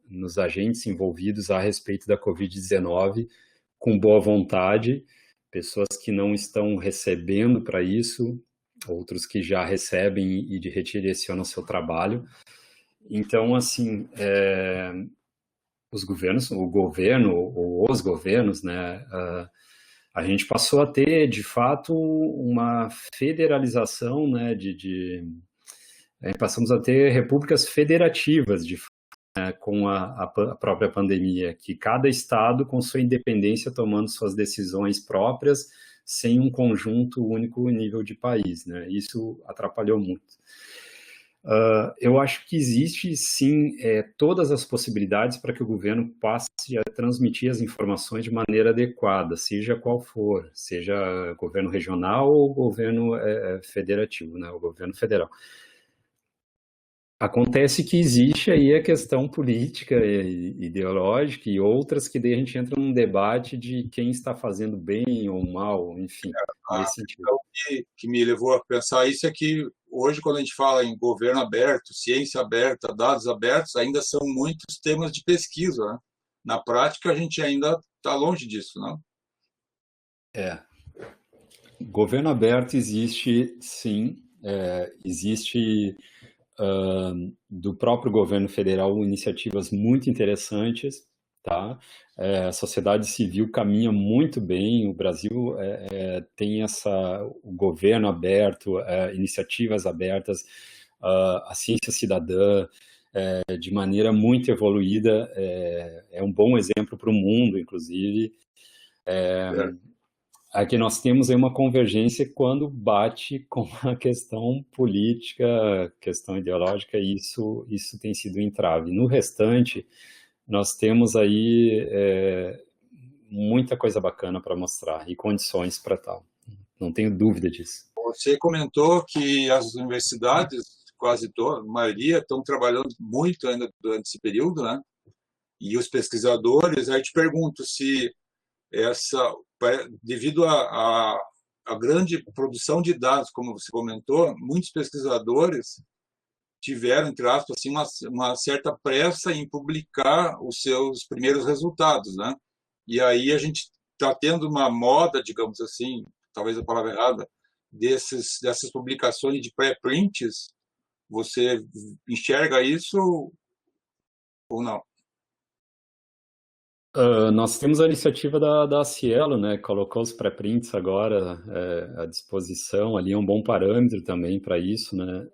nos agentes envolvidos a respeito da Covid-19, com boa vontade, pessoas que não estão recebendo para isso, outros que já recebem e redirecionam seu trabalho. Então, assim, o governo ou os governos, né, a gente passou a ter, de fato, uma federalização, né, passamos a ter repúblicas federativas, com a própria pandemia, que cada estado, com sua independência, tomando suas decisões próprias, sem um conjunto único nível de país, né? Isso atrapalhou muito. Eu acho que existe, sim, todas as possibilidades para que o governo passe a transmitir as informações de maneira adequada, seja qual for, seja governo regional ou governo federativo, né, o governo federal. Acontece que existe aí a questão política e ideológica e outras que daí a gente entra num debate de quem está fazendo bem ou mal, enfim, nesse sentido. Então, o que me levou a pensar isso é que hoje, quando a gente fala em governo aberto, ciência aberta, dados abertos, ainda são muitos temas de pesquisa, né? Na prática, a gente ainda está longe disso, não? Governo aberto existe, sim, existe do próprio governo federal iniciativas muito interessantes, tá? A sociedade civil caminha muito bem, o Brasil tem o governo aberto, iniciativas abertas, a ciência cidadã, de maneira muito evoluída, é um bom exemplo para o mundo, inclusive. Aqui nós temos aí uma convergência quando bate com a questão política, questão ideológica, e isso tem sido um entrave. No restante, nós temos aí muita coisa bacana para mostrar e condições para tal. Não tenho dúvida disso. Você comentou que as universidades, quase toda, a maioria, estão trabalhando muito ainda durante esse período, né? E os pesquisadores, aí te pergunto se devido à grande produção de dados, como você comentou, muitos pesquisadores tiveram, entre aspas, assim, uma certa pressa em publicar os seus primeiros resultados, né? E aí a gente está tendo uma moda, digamos assim, talvez a palavra errada, dessas publicações de pré-prints. Você enxerga isso ou não? Nós temos a iniciativa da Cielo, né? Colocou os pré-prints agora à disposição, ali é um bom parâmetro também para isso, né?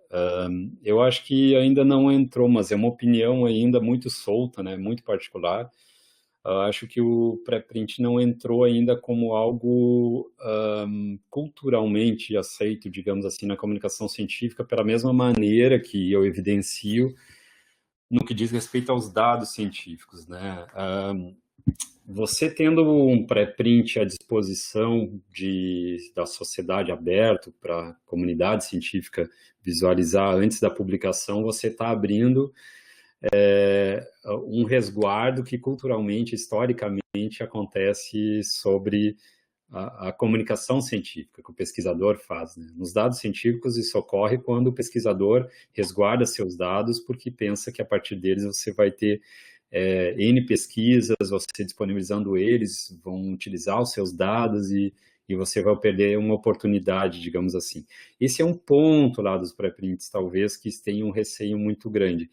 Eu acho que ainda não entrou, mas é uma opinião ainda muito solta, né? Muito particular. Acho que o pré-print não entrou ainda como algo culturalmente aceito, digamos assim, na comunicação científica, pela mesma maneira que eu evidencio no que diz respeito aos dados científicos, né? Você tendo um pré-print à disposição da sociedade aberto para a comunidade científica visualizar antes da publicação, você está abrindo um resguardo que culturalmente, historicamente, acontece sobre a comunicação científica que o pesquisador faz, né? Nos dados científicos, isso ocorre quando o pesquisador resguarda seus dados porque pensa que a partir deles você vai ter N pesquisas, você disponibilizando eles, vão utilizar os seus dados e você vai perder uma oportunidade, digamos assim. Esse é um ponto lá dos pré-prints, talvez, que tenha um receio muito grande.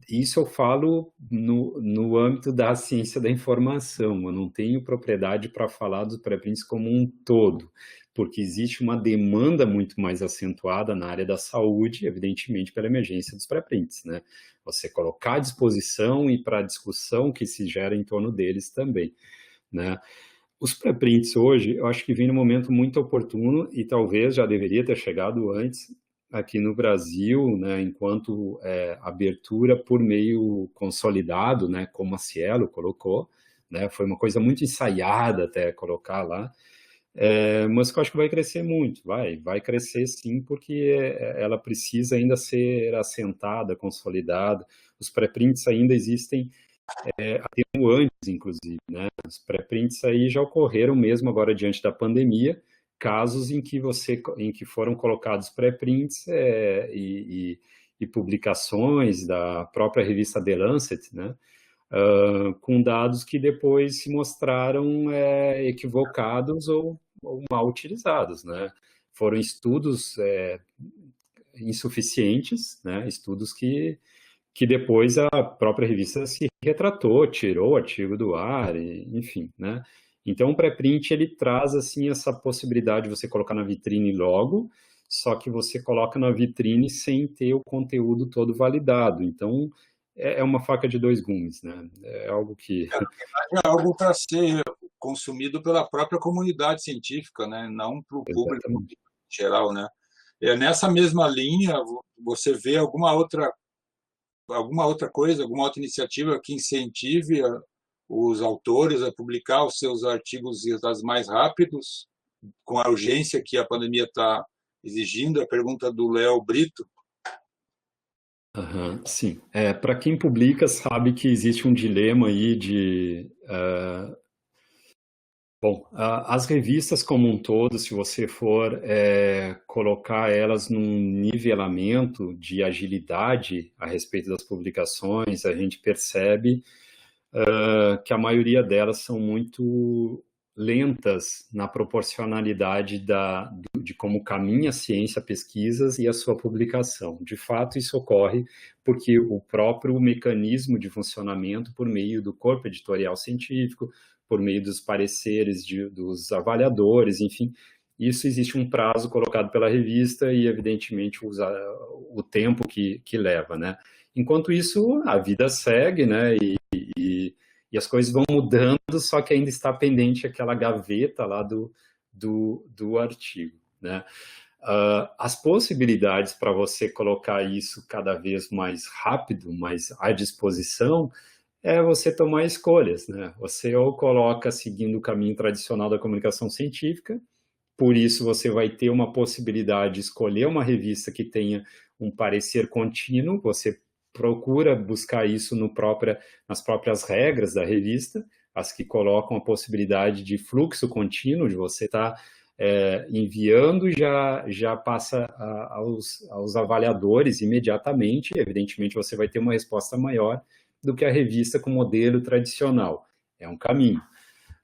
Isso eu falo no âmbito da ciência da informação, eu não tenho propriedade para falar dos pré-prints como um todo, porque existe uma demanda muito mais acentuada na área da saúde, evidentemente pela emergência dos pré-prints, né? Você colocar à disposição e para a discussão que se gera em torno deles também, né? Os pré-prints hoje, eu acho que vem num momento muito oportuno e talvez já deveria ter chegado antes aqui no Brasil, né, enquanto abertura por meio consolidado, né, como a Cielo colocou, né, foi uma coisa muito ensaiada até colocar lá, mas que eu acho que vai crescer muito, vai crescer sim, porque ela precisa ainda ser assentada, consolidada, os pré-prints ainda existem até antes, inclusive, né? Os pré-prints aí já ocorreram mesmo agora diante da pandemia, casos em que foram colocados pré-prints e publicações da própria revista The Lancet, né? Com dados que depois se mostraram equivocados ou mal utilizados, né? Foram estudos insuficientes, né? Estudos que depois a própria revista se retratou, tirou o artigo do ar, enfim, né? Então, o pré-print, ele traz, assim, essa possibilidade de você colocar na vitrine logo, só que você coloca na vitrine sem ter o conteúdo todo validado. Então, é uma faca de dois gumes, né? É algo que... É algo para ser consumido pela própria comunidade científica, né? Não para o público Exatamente. em geral, né? Nessa mesma linha, você vê alguma outra coisa, alguma outra iniciativa que incentive os autores a publicar os seus artigos mais rápidos, com a urgência que a pandemia está exigindo? A pergunta do Léo Brito. Sim. Para quem publica, sabe que existe um dilema aí de... Bom, as revistas como um todo, se você for colocar elas num nivelamento de agilidade a respeito das publicações, a gente percebe que a maioria delas são muito lentas na proporcionalidade de como caminha a ciência, pesquisas e a sua publicação. De fato, isso ocorre porque o próprio mecanismo de funcionamento por meio do corpo editorial científico, por meio dos pareceres dos avaliadores, enfim, isso existe um prazo colocado pela revista e, evidentemente, o tempo que leva, né? Enquanto isso, a vida segue, né? E as coisas vão mudando, só que ainda está pendente aquela gaveta lá do artigo, né? As possibilidades para você colocar isso cada vez mais rápido, mais à disposição, é você tomar escolhas, né? Você ou coloca seguindo o caminho tradicional da comunicação científica, por isso você vai ter uma possibilidade de escolher uma revista que tenha um parecer contínuo, você procura buscar isso nas próprias regras da revista, as que colocam a possibilidade de fluxo contínuo, de você estar enviando, já passa aos avaliadores imediatamente, evidentemente você vai ter uma resposta maior do que a revista com modelo tradicional. É um caminho.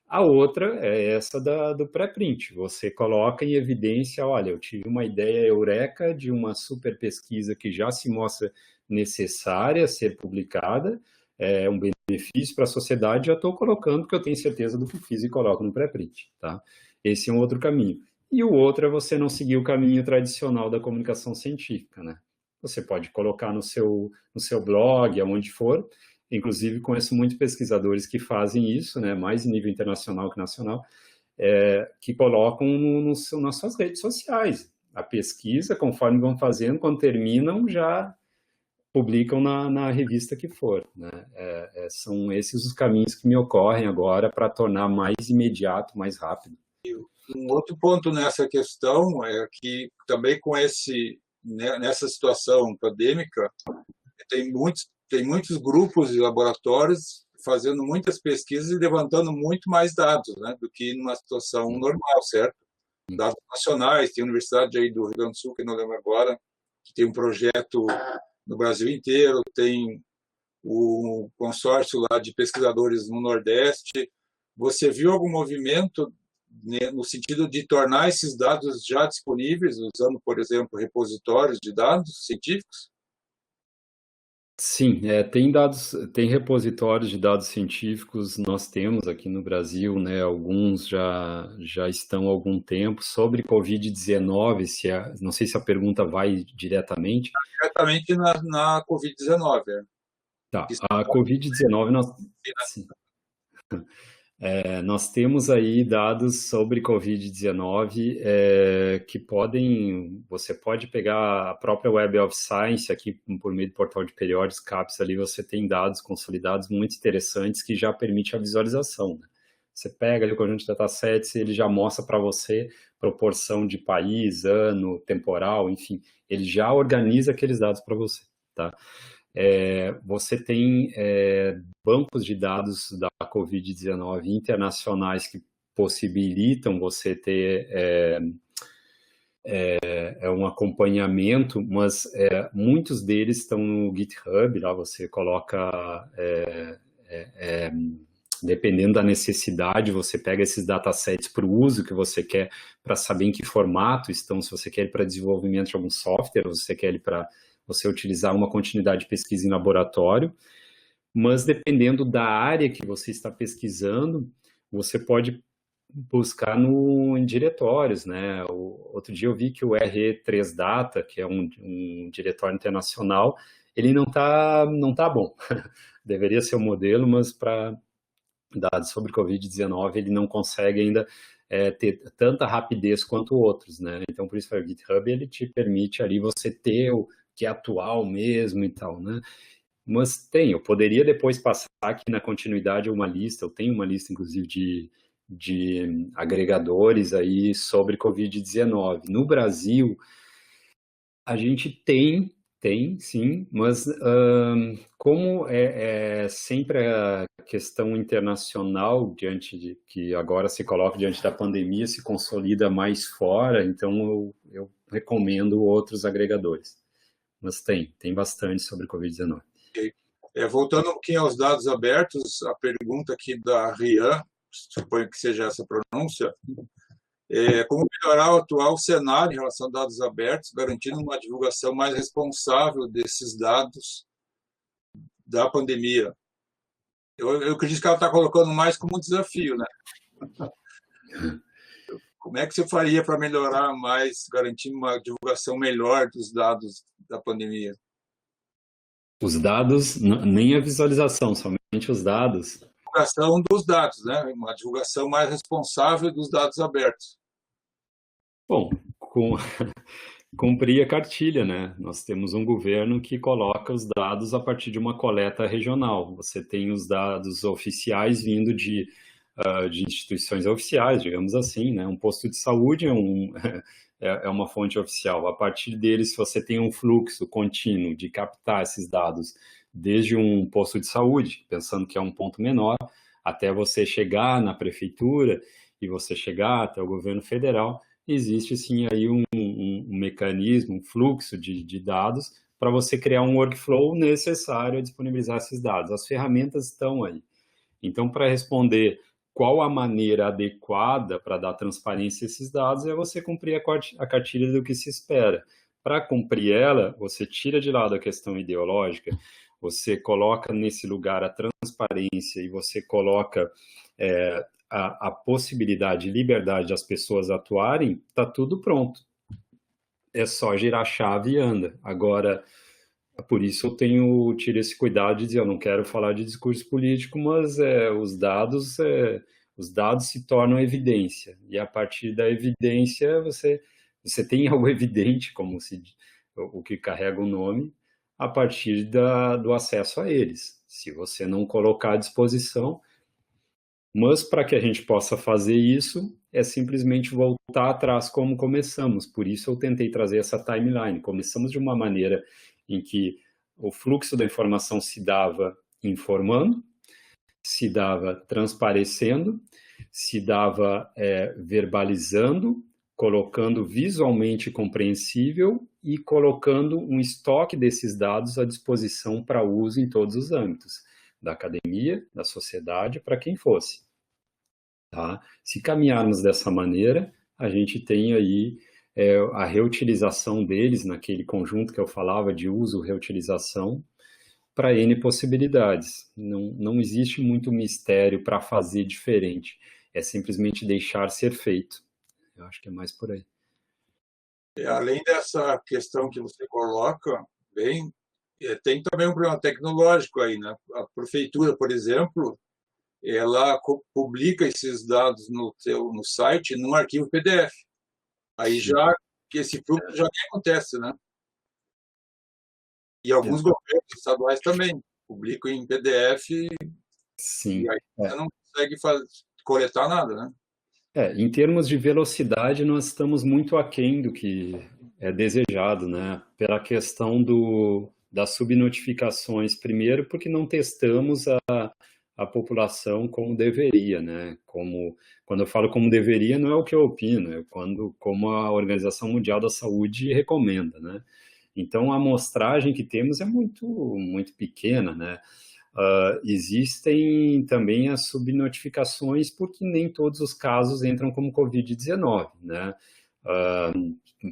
A outra é essa do pré-print. Você coloca em evidência, olha, eu tive uma ideia eureka de uma super pesquisa que já se mostra necessária a ser publicada, é um benefício para a sociedade, já estou colocando porque eu tenho certeza do que fiz e coloco no pré-print, tá? Esse é um outro caminho. E o outro é você não seguir o caminho tradicional da comunicação científica, né? Você pode colocar no seu blog, aonde for. Inclusive, conheço muitos pesquisadores que fazem isso, né, mais em nível internacional que nacional, que colocam nas suas redes sociais. A pesquisa, conforme vão fazendo, quando terminam, já publicam na revista que for, né? São esses os caminhos que me ocorrem agora para tornar mais imediato, mais rápido. Um outro ponto nessa questão é que também nessa situação pandêmica, tem muitos grupos e laboratórios fazendo muitas pesquisas e levantando muito mais dados, né, do que numa situação normal, certo? Dados nacionais, tem a Universidade aí do Rio Grande do Sul, que não lembro agora, que tem um projeto no Brasil inteiro, tem o consórcio lá de pesquisadores no Nordeste. Você viu algum movimento, né, no sentido de tornar esses dados já disponíveis, usando, por exemplo, repositórios de dados científicos? Sim, tem repositórios de dados científicos, nós temos aqui no Brasil, né, alguns já estão há algum tempo, sobre Covid-19, não sei se a pergunta vai diretamente. Diretamente na Covid-19. Tá, a Covid-19, sim. Nós temos aí dados sobre Covid-19 você pode pegar a própria Web of Science aqui por meio do portal de periódicos, CAPES, ali você tem dados consolidados muito interessantes que já permite a visualização, né? Você pega ali o conjunto de datasets e ele já mostra para você proporção de país, ano, temporal, enfim, ele já organiza aqueles dados para você, tá? você tem bancos de dados da Covid-19 internacionais que possibilitam você ter um acompanhamento, mas muitos deles estão no GitHub, lá você coloca, dependendo da necessidade, você pega esses datasets para o uso que você quer, para saber em que formato estão, se você quer ele para desenvolvimento de algum software, ou se você quer ele para você utilizar uma continuidade de pesquisa em laboratório, mas dependendo da área que você está pesquisando, você pode buscar em diretórios, né? Outro dia eu vi que o RE3Data, que é um diretório internacional, ele não tá bom. Deveria ser o modelo, mas para dados sobre Covid-19 ele não consegue ainda ter tanta rapidez quanto outros, né? Então, por isso o GitHub ele te permite ali você ter o que é atual mesmo e tal, né? Mas eu poderia depois passar aqui na continuidade uma lista, eu tenho uma lista, inclusive, de agregadores aí sobre Covid-19. No Brasil, a gente tem sim, mas como é sempre a questão internacional que agora se coloca diante da pandemia, se consolida mais fora, então eu recomendo outros agregadores. Mas tem bastante sobre Covid-19. Voltando um pouquinho aos dados abertos, a pergunta aqui da Rian, suponho que seja essa pronúncia, como melhorar o atual cenário em relação a dados abertos, garantindo uma divulgação mais responsável desses dados da pandemia? Eu acredito que ela está colocando mais como um desafio, né? Como é que você faria para melhorar mais, garantindo uma divulgação melhor dos dados da pandemia? Os dados, nem a visualização, somente os dados. Divulgação dos dados, né? Uma divulgação mais responsável dos dados abertos. Bom, cumprir a cartilha, né? Nós temos um governo que coloca os dados a partir de uma coleta regional. Você tem os dados oficiais vindo de instituições oficiais, digamos assim, né? Um posto de saúde é uma fonte oficial. A partir deles, se você tem um fluxo contínuo de captar esses dados desde um posto de saúde, pensando que é um ponto menor, até você chegar na prefeitura e você chegar até o governo federal, existe sim aí um mecanismo, um fluxo de dados para você criar um workflow necessário a disponibilizar esses dados. As ferramentas estão aí. Então, para responder qual a maneira adequada para dar transparência a esses dados é você cumprir a cartilha do que se espera. Para cumprir ela, você tira de lado a questão ideológica, você coloca nesse lugar a transparência e você coloca a possibilidade e liberdade das pessoas atuarem, está tudo pronto. É só girar a chave e anda. Agora, por isso eu tiro esse cuidado de dizer, eu não quero falar de discurso político, mas os dados se tornam evidência. E a partir da evidência, você tem algo evidente, como o que carrega o nome, a partir do acesso a eles. Se você não colocar à disposição, mas para que a gente possa fazer isso, é simplesmente voltar atrás como começamos. Por isso eu tentei trazer essa timeline. Começamos de uma maneira em que o fluxo da informação se dava informando, se dava transparecendo, se dava verbalizando, colocando visualmente compreensível e colocando um estoque desses dados à disposição para uso em todos os âmbitos, da academia, da sociedade, para quem fosse. Tá? Se caminharmos dessa maneira, a gente tem aí a reutilização deles naquele conjunto que eu falava de uso, reutilização, para N possibilidades. Não existe muito mistério para fazer diferente. É simplesmente deixar ser feito. Eu acho que é mais por aí. Além dessa questão que você coloca, bem, tem também um problema tecnológico aí, né? A prefeitura, por exemplo, ela publica esses dados no site num arquivo PDF. Aí já que esse fluxo já nem acontece, né? E alguns governos estaduais também publicam em PDF. Sim. E aí você não consegue coletar nada, né? Em termos de velocidade, nós estamos muito aquém do que é desejado, né? Pela questão do das subnotificações, primeiro porque não testamos a população como deveria, né? Quando eu falo como deveria, não é o que eu opino, é como a Organização Mundial da Saúde recomenda, né? Então, a amostragem que temos é muito, muito pequena, né? Existem também as subnotificações, porque nem todos os casos entram como Covid-19, né?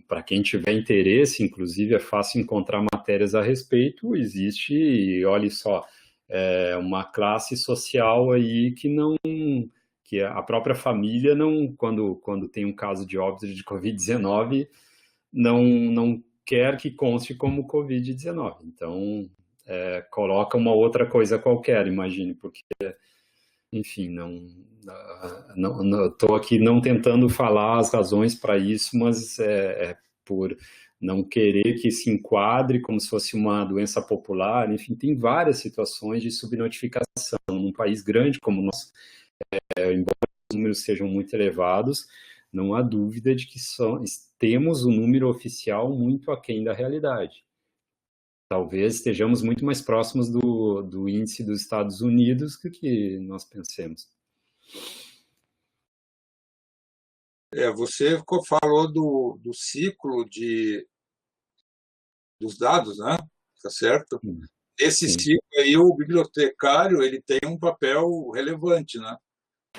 Para quem tiver interesse, inclusive, é fácil encontrar matérias a respeito. Existe, olhe só, uma classe social aí que a própria família não, quando tem um caso de óbito de Covid-19, não quer que conste como Covid-19. Então, coloca uma outra coisa qualquer, imagine, porque, enfim, não estou aqui não tentando falar as razões para isso, mas por não querer que se enquadre como se fosse uma doença popular. Enfim, tem várias situações de subnotificação. Num país grande como o nosso, embora os números sejam muito elevados, não há dúvida de que temos um número oficial muito aquém da realidade. Talvez estejamos muito mais próximos do índice dos Estados Unidos do que nós pensemos. Você falou do ciclo dos dados, né? Tá certo? Esse ciclo aí, o bibliotecário, ele tem um papel relevante, né?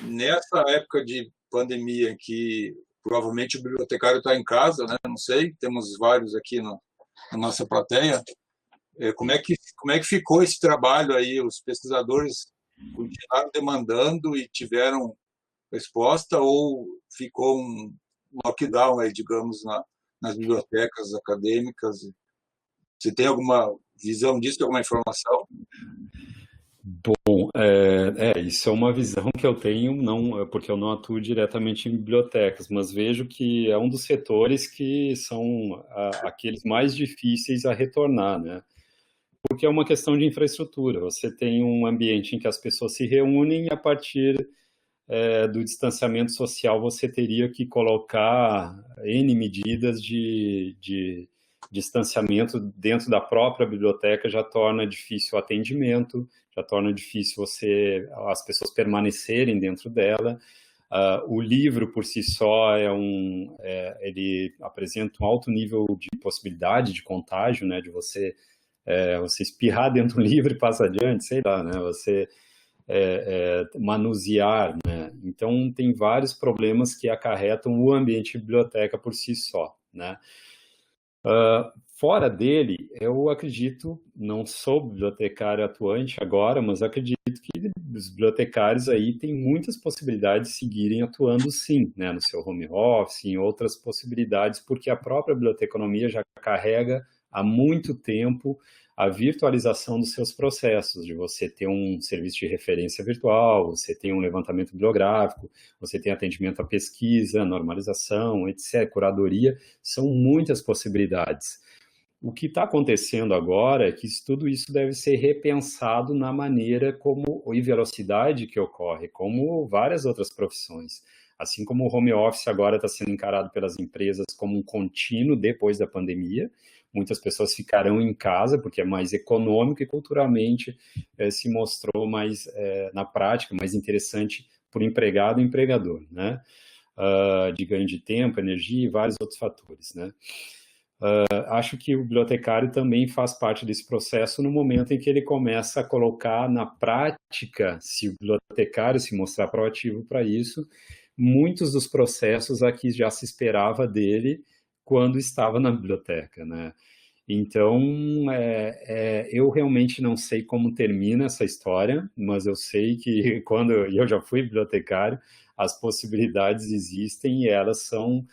Nessa época de pandemia, em que provavelmente o bibliotecário está em casa, né? Não sei, temos vários aqui na nossa plateia. Como é que ficou esse trabalho aí? Os pesquisadores continuaram demandando e tiveram resposta, ou ficou um lockdown aí, digamos, nas bibliotecas acadêmicas? Você tem alguma visão disso, alguma informação? Bom, isso é uma visão que eu tenho, não, porque eu não atuo diretamente em bibliotecas, mas vejo que é um dos setores que são aqueles mais difíceis a retornar, né? Porque é uma questão de infraestrutura. Você tem um ambiente em que as pessoas se reúnem e, a partir do distanciamento social, você teria que colocar N medidas de distanciamento dentro da própria biblioteca. Já torna difícil o atendimento, já torna difícil as pessoas permanecerem dentro dela. O livro, por si só, ele apresenta um alto nível de possibilidade de contágio, né, de você espirrar dentro do livro e passar adiante, sei lá, né, você manusear, né? Então, tem vários problemas que acarretam o ambiente de biblioteca por si só, né? Fora dele, eu acredito, não sou bibliotecário atuante agora, mas acredito que os bibliotecários aí têm muitas possibilidades de seguirem atuando sim, né, no seu home office, em outras possibilidades, porque a própria biblioteconomia já carrega há muito tempo a virtualização dos seus processos, de você ter um serviço de referência virtual, você tem um levantamento bibliográfico, você tem atendimento à pesquisa, normalização, etc., curadoria, são muitas possibilidades. O que está acontecendo agora é que tudo isso deve ser repensado na maneira e velocidade que ocorre, como várias outras profissões. Assim como o home office agora está sendo encarado pelas empresas como um contínuo depois da pandemia, muitas pessoas ficarão em casa porque é mais econômico e culturalmente se mostrou mais, na prática, mais interessante para o empregado e empregador, né? De ganho de tempo, energia e vários outros fatores, né? Acho que o bibliotecário também faz parte desse processo no momento em que ele começa a colocar na prática, se o bibliotecário se mostrar proativo para isso, muitos dos processos a que já se esperava dele quando estava na biblioteca, né? Então, eu realmente não sei como termina essa história, mas eu sei que quando eu já fui bibliotecário, as possibilidades existem e elas são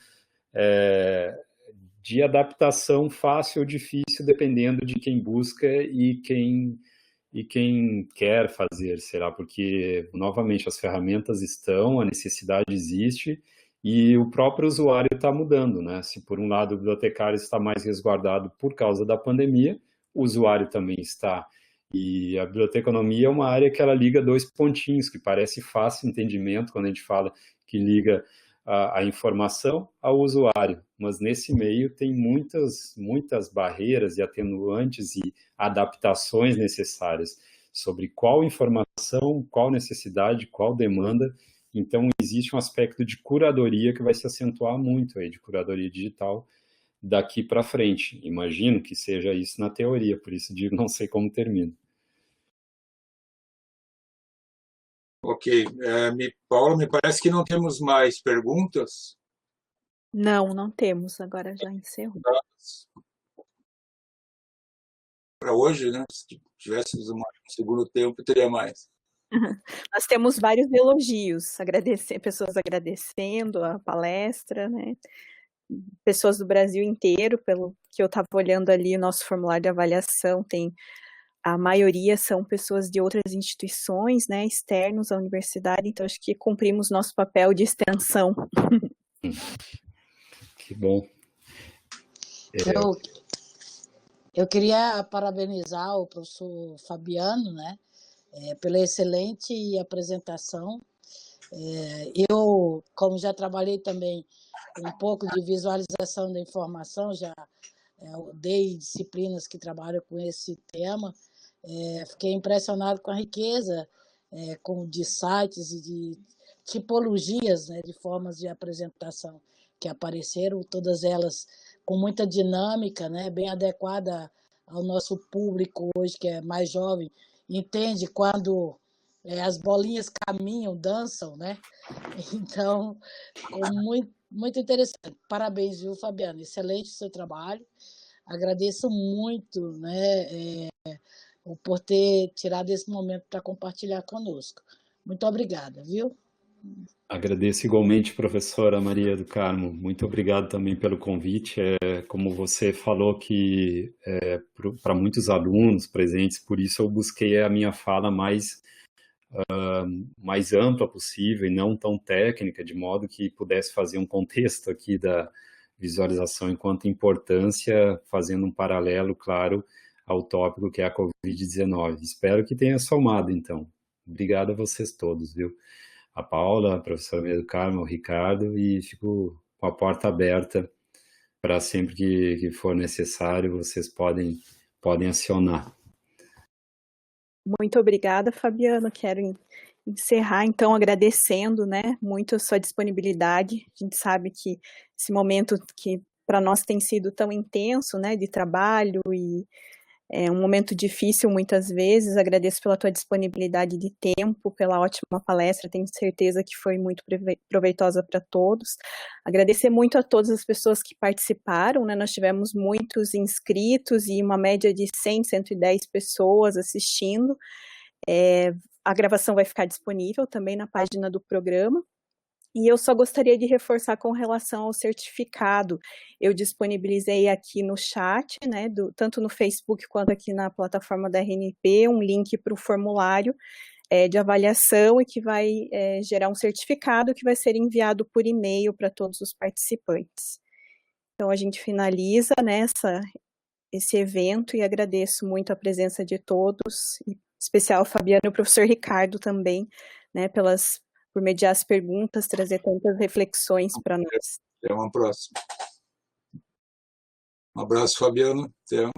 de adaptação fácil ou difícil, dependendo de quem busca e quem quer fazer, será? Porque, novamente, as ferramentas estão, a necessidade existe e o próprio usuário está mudando, né? Se, por um lado, o bibliotecário está mais resguardado por causa da pandemia, o usuário também está. E a biblioteconomia é uma área que ela liga dois pontinhos, que parece fácil entendimento quando a gente fala que liga a informação ao usuário, mas nesse meio tem muitas barreiras e atenuantes e adaptações necessárias sobre qual informação, qual necessidade, qual demanda. Então, existe um aspecto de curadoria que vai se acentuar muito aí, de curadoria digital daqui para frente. Imagino que seja isso na teoria, por isso digo, não sei como termina. Ok. Paula, me parece que não temos mais perguntas. Não temos. Agora já encerrou. Para hoje, né? Se tivéssemos um segundo tempo, teria mais. Nós temos vários elogios, pessoas agradecendo a palestra, né? Pessoas do Brasil inteiro, pelo que eu estava olhando ali, o nosso formulário de avaliação a maioria são pessoas de outras instituições, né, externos à universidade, então acho que cumprimos nosso papel de extensão. Que bom. Eu queria parabenizar o professor Fabiano, né, pela excelente apresentação. Eu, como já trabalhei também um pouco de visualização da informação, já dei disciplinas que trabalham com esse tema, fiquei impressionado com a riqueza de sites e de tipologias, né, de formas de apresentação que apareceram, todas elas com muita dinâmica, né, bem adequada ao nosso público hoje, que é mais jovem, entende quando as bolinhas caminham, dançam, né? Então, ficou muito interessante. Parabéns, viu, Fabiano? Excelente o seu trabalho. Agradeço muito, né, por ter tirado esse momento para compartilhar conosco. Muito obrigada, viu? Agradeço igualmente, professora Maria do Carmo. Muito obrigado também pelo convite. Como você falou que para muitos alunos presentes, por isso eu busquei a minha fala mais ampla possível e não tão técnica, de modo que pudesse fazer um contexto aqui da visualização enquanto importância, fazendo um paralelo, claro, ao tópico que é a Covid-19. Espero que tenha somado, então. Obrigado a vocês todos, viu? A Paula, a professora Maria do Carmo, o Ricardo, e fico com a porta aberta para sempre que for necessário, vocês podem acionar. Muito obrigada, Fabiano. Quero encerrar, então, agradecendo, né, muito a sua disponibilidade. A gente sabe que esse momento que para nós tem sido tão intenso, né, de trabalho e é um momento difícil muitas vezes. Agradeço pela tua disponibilidade de tempo, pela ótima palestra, tenho certeza que foi muito proveitosa para todos. Agradecer muito a todas as pessoas que participaram, né? Nós tivemos muitos inscritos e uma média de 100, 110 pessoas assistindo. A gravação vai ficar disponível também na página do programa. E eu só gostaria de reforçar com relação ao certificado. Eu disponibilizei aqui no chat, né, tanto no Facebook quanto aqui na plataforma da RNP, um link para o formulário de avaliação e que vai gerar um certificado que vai ser enviado por e-mail para todos os participantes. Então, a gente finaliza, né, esse evento e agradeço muito a presença de todos, em especial o Fabiano e o professor Ricardo também, né, por mediar as perguntas, trazer tantas reflexões para nós. Até uma próxima. Um abraço, Fabiano. Até